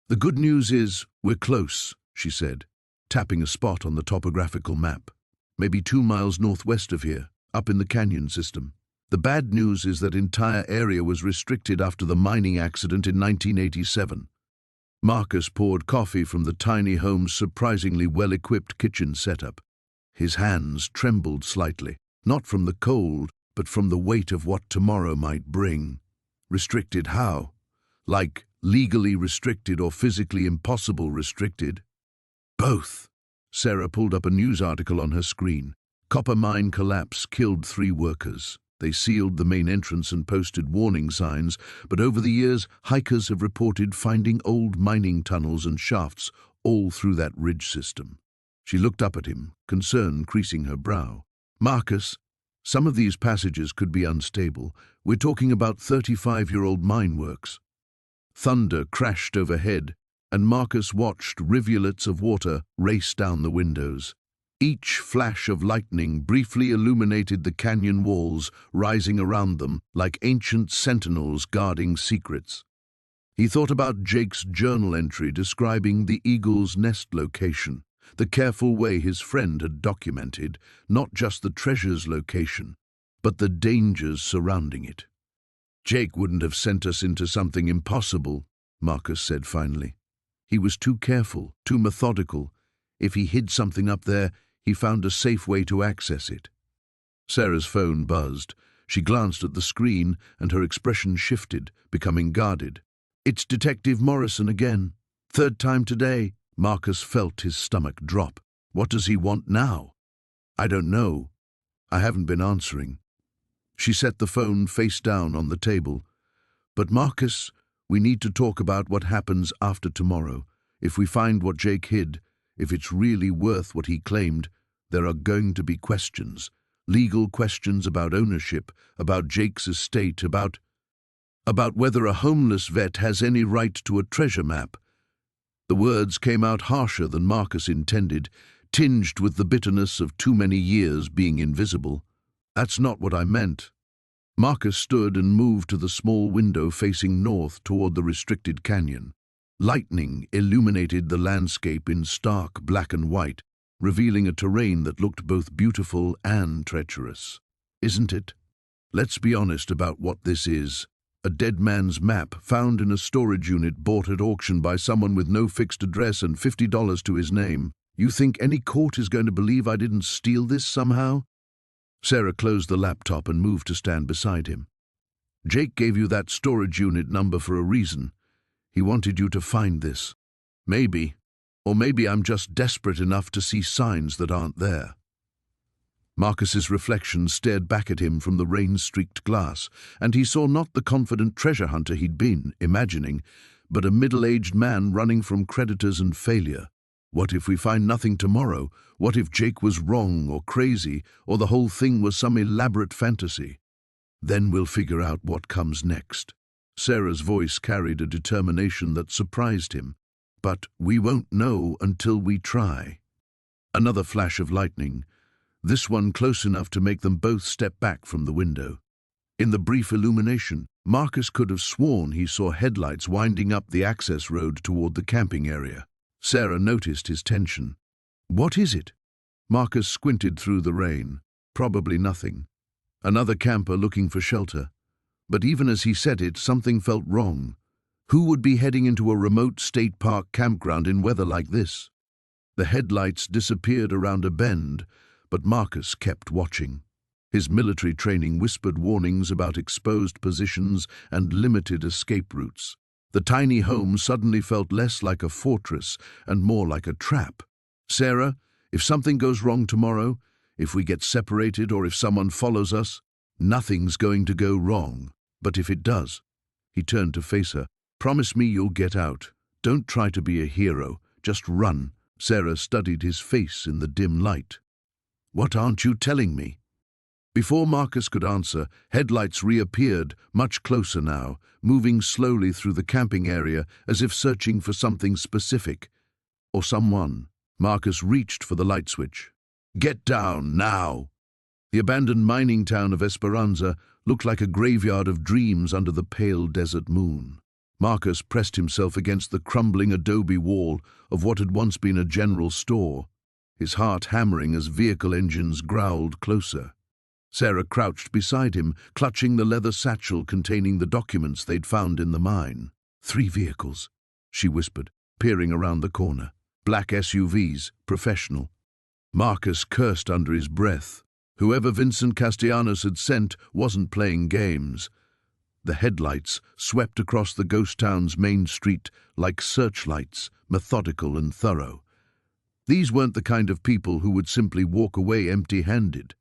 "The good news is, we're close," she said, tapping a spot on the topographical map. "Maybe 2 miles northwest of here, up in the canyon system. The bad news is that entire area was restricted after the mining accident in 1987. Marcus poured coffee from the tiny home's surprisingly well-equipped kitchen setup. His hands trembled slightly, not from the cold, but from the weight of what tomorrow might bring. Restricted how? Like legally restricted or physically impossible restricted? Both. Sarah pulled up a news article on her screen. Copper mine collapse killed 3 workers. They sealed the main entrance and posted warning signs, but over the years, hikers have reported finding old mining tunnels and shafts all through that ridge system. She looked up at him, concern creasing her brow. "Marcus, some of these passages could be unstable. We're talking about 35-year-old mine works." Thunder crashed overhead, and Marcus watched rivulets of water race down the windows. Each flash of lightning briefly illuminated the canyon walls rising around them like ancient sentinels guarding secrets. He thought about Jake's journal entry describing the eagle's nest location, the careful way his friend had documented not just the treasure's location, but the dangers surrounding it. "Jake wouldn't have sent us into something impossible," Marcus said finally. "He was too careful, too methodical. If he hid something up there, he found a safe way to access it." Sarah's phone buzzed. She glanced at the screen and her expression shifted, becoming guarded. "It's Detective Morrison again. Third time today." Marcus felt his stomach drop. "What does he want now?" "I don't know. I haven't been answering." She set the phone face down on the table. "But Marcus, we need to talk about what happens after tomorrow. If we find what Jake hid, if it's really worth what he claimed, there are going to be questions. Legal questions about ownership, about Jake's estate, about whether a homeless vet has any right to a treasure map." The words came out harsher than Marcus intended, tinged with the bitterness of too many years being invisible. "That's not what I meant." Marcus stood and moved to the small window facing north toward the restricted canyon. Lightning illuminated the landscape in stark black and white, revealing a terrain that looked both beautiful and treacherous. "Isn't it? Let's be honest about what this is. A dead man's map found in a storage unit bought at auction by someone with no fixed address and $50 to his name. You think any court is going to believe I didn't steal this somehow?" Sarah closed the laptop and moved to stand beside him. "Jake gave you that storage unit number for a reason. He wanted you to find this. Maybe, or maybe I'm just desperate enough to see signs that aren't there." Marcus's reflection stared back at him from the rain-streaked glass, and he saw not the confident treasure hunter he'd been imagining, but a middle-aged man running from creditors and failure. What if we find nothing tomorrow? What if Jake was wrong or crazy, or the whole thing was some elaborate fantasy? Then we'll figure out what comes next. Sarah's voice carried a determination that surprised him. "But we won't know until we try." Another flash of lightning, this one close enough to make them both step back from the window. In the brief illumination, Marcus could have sworn he saw headlights winding up the access road toward the camping area. Sarah noticed his tension. "What is it?" Marcus squinted through the rain. "Probably nothing. Another camper looking for shelter." But even as he said it, something felt wrong. Who would be heading into a remote state park campground in weather like this? The headlights disappeared around a bend, but Marcus kept watching. His military training whispered warnings about exposed positions and limited escape routes. The tiny home suddenly felt less like a fortress and more like a trap. "Sarah, if something goes wrong tomorrow, if we get separated or if someone follows us, nothing's going to go wrong. But if it does," he turned to face her, "promise me you'll get out. Don't try to be a hero, just run." Sarah studied his face in the dim light. "What aren't you telling me?" Before Marcus could answer, headlights reappeared, much closer now, moving slowly through the camping area as if searching for something specific, or someone. Marcus reached for the light switch. "Get down, now!" The abandoned mining town of Esperanza looked like a graveyard of dreams under the pale desert moon. Marcus pressed himself against the crumbling adobe wall of what had once been a general store, his heart hammering as vehicle engines growled closer. Sarah crouched beside him, clutching the leather satchel containing the documents they'd found in the mine. "3 vehicles," she whispered, peering around the corner. "Black SUVs, professional." Marcus cursed under his breath. Whoever Vincent Castellanos had sent wasn't playing games. The headlights swept across the ghost town's main street like searchlights, methodical and thorough. These weren't the kind of people who would simply walk away empty-handed.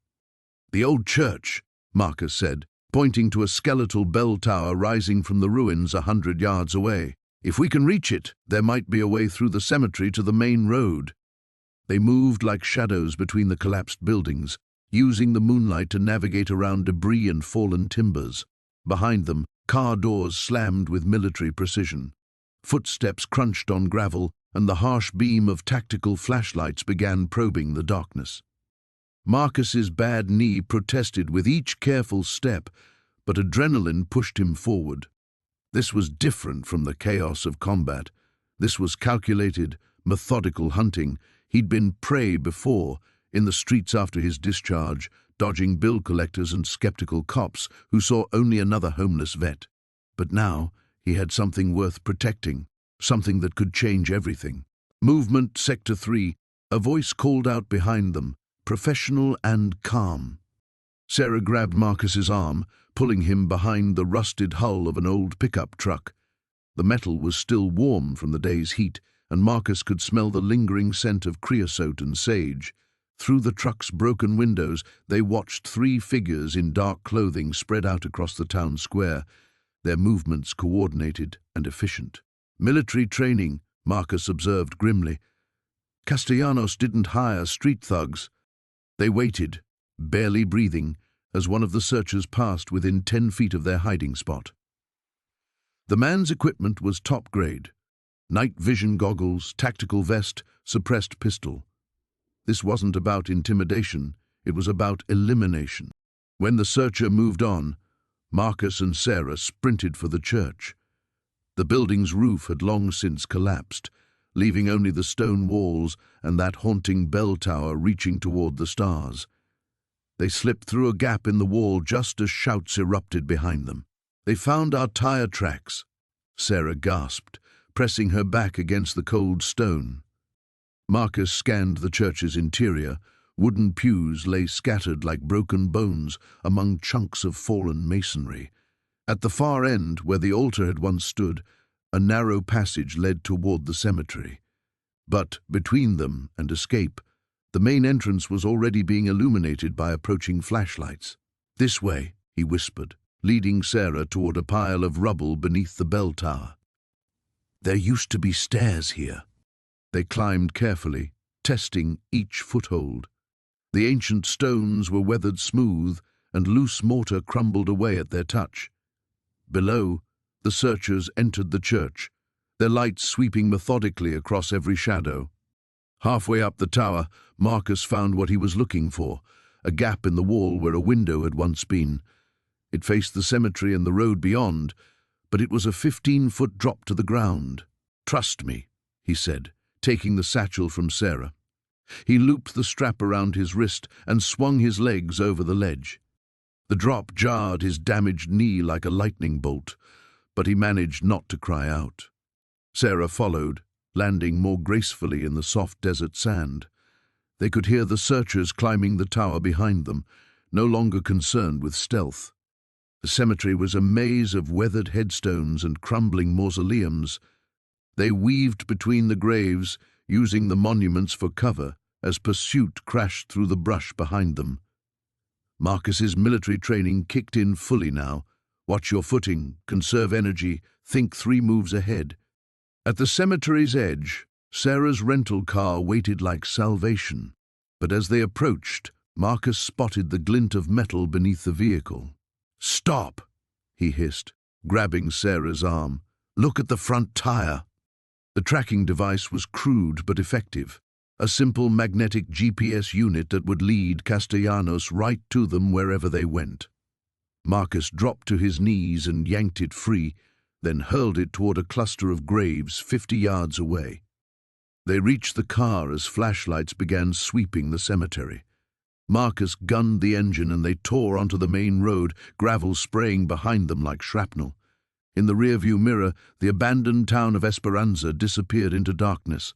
"The old church," Marcus said, pointing to a skeletal bell tower rising from the ruins 100 yards away. "If we can reach it, there might be a way through the cemetery to the main road." They moved like shadows between the collapsed buildings, using the moonlight to navigate around debris and fallen timbers. Behind them, car doors slammed with military precision. Footsteps crunched on gravel, and the harsh beam of tactical flashlights began probing the darkness. Marcus's bad knee protested with each careful step, but adrenaline pushed him forward. This was different from the chaos of combat. This was calculated, methodical hunting. He'd been prey before, in the streets after his discharge, dodging bill collectors and skeptical cops who saw only another homeless vet. But now he had something worth protecting, something that could change everything. Movement, Sector 3, a voice called out behind them, professional and calm. Sarah grabbed Marcus's arm, pulling him behind the rusted hull of an old pickup truck. The metal was still warm from the day's heat, and Marcus could smell the lingering scent of creosote and sage. Through the truck's broken windows, they watched three figures in dark clothing spread out across the town square, their movements coordinated and efficient. Military training, Marcus observed grimly. Castellanos didn't hire street thugs. They waited, barely breathing, as one of the searchers passed within 10 feet of their hiding spot. The man's equipment was top grade. Night vision goggles, tactical vest, suppressed pistol. This wasn't about intimidation, it was about elimination. When the searcher moved on, Marcus and Sarah sprinted for the church. The building's roof had long since collapsed, leaving only the stone walls and that haunting bell tower reaching toward the stars. They slipped through a gap in the wall just as shouts erupted behind them. "They found our tire tracks," Sarah gasped, pressing her back against the cold stone. Marcus scanned the church's interior. Wooden pews lay scattered like broken bones among chunks of fallen masonry. At the far end, where the altar had once stood, a narrow passage led toward the cemetery. But between them and escape, the main entrance was already being illuminated by approaching flashlights. "This way," he whispered, leading Sarah toward a pile of rubble beneath the bell tower. "There used to be stairs here." They climbed carefully, testing each foothold. The ancient stones were weathered smooth, and loose mortar crumbled away at their touch. Below, the searchers entered the church, their lights sweeping methodically across every shadow. Halfway up the tower, Marcus found what he was looking for, a gap in the wall where a window had once been. It faced the cemetery and the road beyond, but it was a 15-foot drop to the ground. "Trust me," he said, taking the satchel from Sarah. He looped the strap around his wrist and swung his legs over the ledge. The drop jarred his damaged knee like a lightning bolt, but he managed not to cry out. Sarah followed, landing more gracefully in the soft desert sand. They could hear the searchers climbing the tower behind them, no longer concerned with stealth. The cemetery was a maze of weathered headstones and crumbling mausoleums. They weaved between the graves, using the monuments for cover, as pursuit crashed through the brush behind them. Marcus's military training kicked in fully now. Watch your footing, conserve energy, think 3 moves ahead. At the cemetery's edge, Sarah's rental car waited like salvation. But as they approached, Marcus spotted the glint of metal beneath the vehicle. "Stop!" he hissed, grabbing Sarah's arm. "Look at the front tire." The tracking device was crude but effective, a simple magnetic GPS unit that would lead Castellanos right to them wherever they went. Marcus dropped to his knees and yanked it free, then hurled it toward a cluster of graves 50 yards away. They reached the car as flashlights began sweeping the cemetery. Marcus gunned the engine and they tore onto the main road, gravel spraying behind them like shrapnel. In the rearview mirror, the abandoned town of Esperanza disappeared into darkness.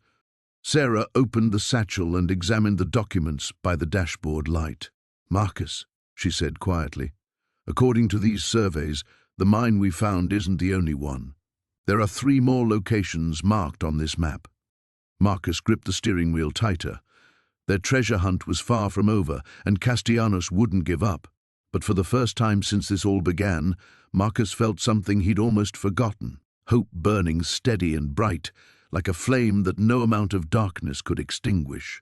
Sarah opened the satchel and examined the documents by the dashboard light. "Marcus," she said quietly, "according to these surveys, the mine we found isn't the only one. There are 3 more locations marked on this map." Marcus gripped the steering wheel tighter. Their treasure hunt was far from over, and Castellanos wouldn't give up. But for the first time since this all began, Marcus felt something he'd almost forgotten, hope burning steady and bright, like a flame that no amount of darkness could extinguish.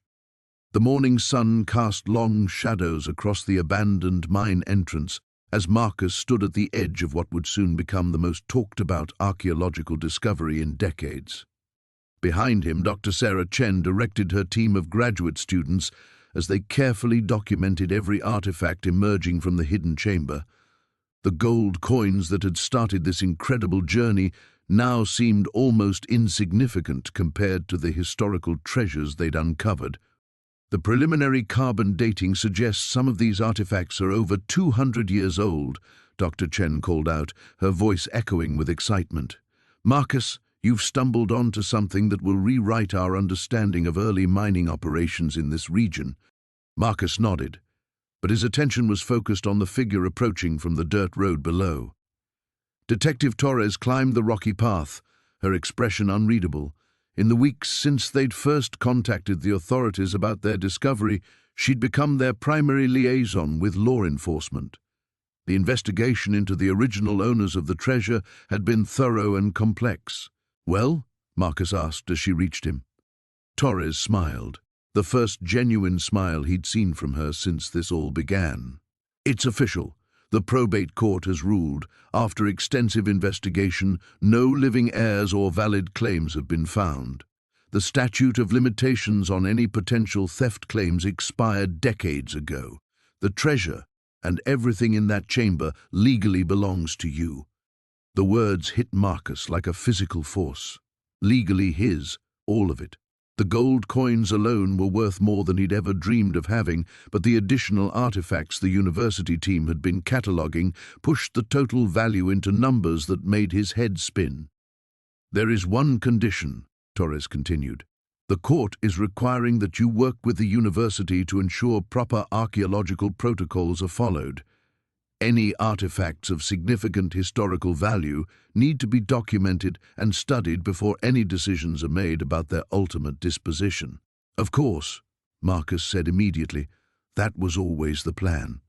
The morning sun cast long shadows across the abandoned mine entrance as Marcus stood at the edge of what would soon become the most talked-about archaeological discovery in decades. Behind him, Dr. Sarah Chen directed her team of graduate students as they carefully documented every artifact emerging from the hidden chamber. The gold coins that had started this incredible journey now seemed almost insignificant compared to the historical treasures they'd uncovered. The preliminary carbon dating suggests some of these artifacts are over 200 years old, Dr. Chen called out, her voice echoing with excitement. Marcus, you've stumbled onto something that will rewrite our understanding of early mining operations in this region. Marcus nodded, but his attention was focused on the figure approaching from the dirt road below. Detective Torres climbed the rocky path, her expression unreadable. In the weeks since they'd first contacted the authorities about their discovery, she'd become their primary liaison with law enforcement. The investigation into the original owners of the treasure had been thorough and complex. "Well?" Marcus asked as she reached him. Torres smiled, the first genuine smile he'd seen from her since this all began. "It's official. The probate court has ruled. After extensive investigation, no living heirs or valid claims have been found. The statute of limitations on any potential theft claims expired decades ago. The treasure and everything in that chamber legally belongs to you." The words hit Marcus like a physical force. Legally his, all of it. The gold coins alone were worth more than he'd ever dreamed of having, but the additional artifacts the university team had been cataloguing pushed the total value into numbers that made his head spin. "There is one condition," Torres continued. "The court is requiring that you work with the university to ensure proper archaeological protocols are followed. Any artifacts of significant historical value need to be documented and studied before any decisions are made about their ultimate disposition." "Of course," Marcus said immediately. That was always the plan.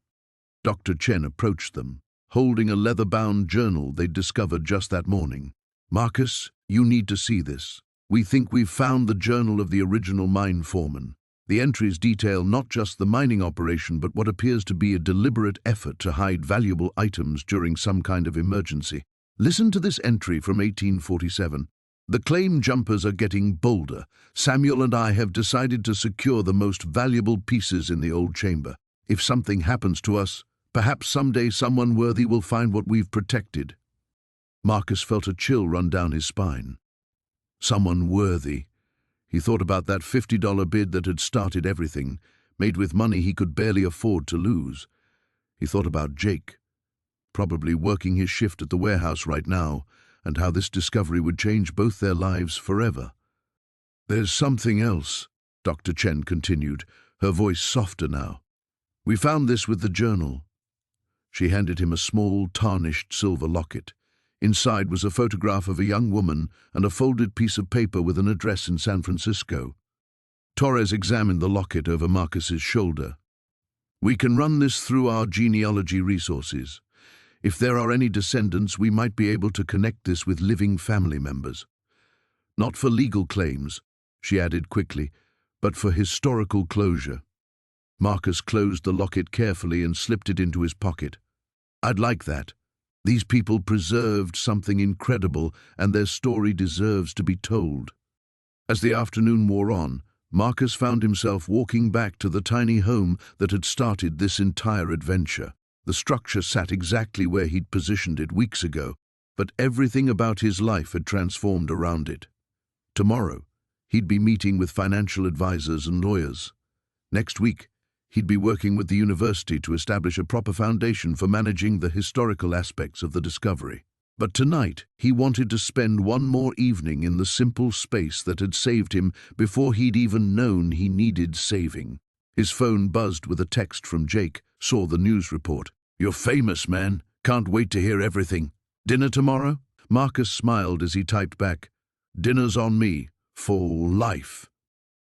Dr. Chen approached them, holding a leather-bound journal they'd discovered just that morning. "Marcus, you need to see this. We think we've found the journal of the original mine foreman. The entries detail not just the mining operation, but what appears to be a deliberate effort to hide valuable items during some kind of emergency. Listen to this entry from 1847. The claim jumpers are getting bolder. Samuel and I have decided to secure the most valuable pieces in the old chamber. If something happens to us, perhaps someday someone worthy will find what we've protected." Marcus felt a chill run down his spine. Someone worthy. He thought about that $50 bid that had started everything, made with money he could barely afford to lose. He thought about Jake, probably working his shift at the warehouse right now, and how this discovery would change both their lives forever. "There's something else," Dr. Chen continued, her voice softer now. "We found this with the journal." She handed him a small, tarnished silver locket. Inside was a photograph of a young woman and a folded piece of paper with an address in San Francisco. Torres examined the locket over Marcus's shoulder. "We can run this through our genealogy resources. If there are any descendants, we might be able to connect this with living family members. Not for legal claims," she added quickly, "but for historical closure." Marcus closed the locket carefully and slipped it into his pocket. "I'd like that. These people preserved something incredible, and their story deserves to be told." As the afternoon wore on, Marcus found himself walking back to the tiny home that had started this entire adventure. The structure sat exactly where he'd positioned it weeks ago, but everything about his life had transformed around it. Tomorrow, he'd be meeting with financial advisors and lawyers. Next week, he'd be working with the university to establish a proper foundation for managing the historical aspects of the discovery. But tonight, he wanted to spend one more evening in the simple space that had saved him before he'd even known he needed saving. His phone buzzed with a text from Jake, saw the news report. "You're famous, man. Can't wait to hear everything. Dinner tomorrow?" Marcus smiled as he typed back, "Dinner's on me, for life."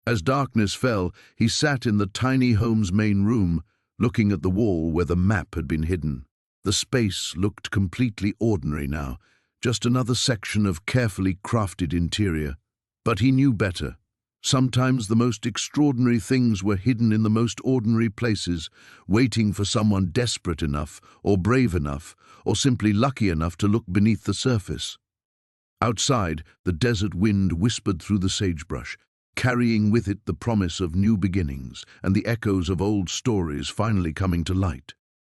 As darkness fell, he sat in the tiny home's main room, looking at the wall where the map had been hidden. The space looked completely ordinary now, just another section of carefully crafted interior. But he knew better. Sometimes the most extraordinary things were hidden in the most ordinary places, waiting for someone desperate enough, or brave enough, or simply lucky enough to look beneath the surface. Outside, the desert wind whispered through the sagebrush, carrying with it the promise of new beginnings and the echoes of old stories finally coming to light.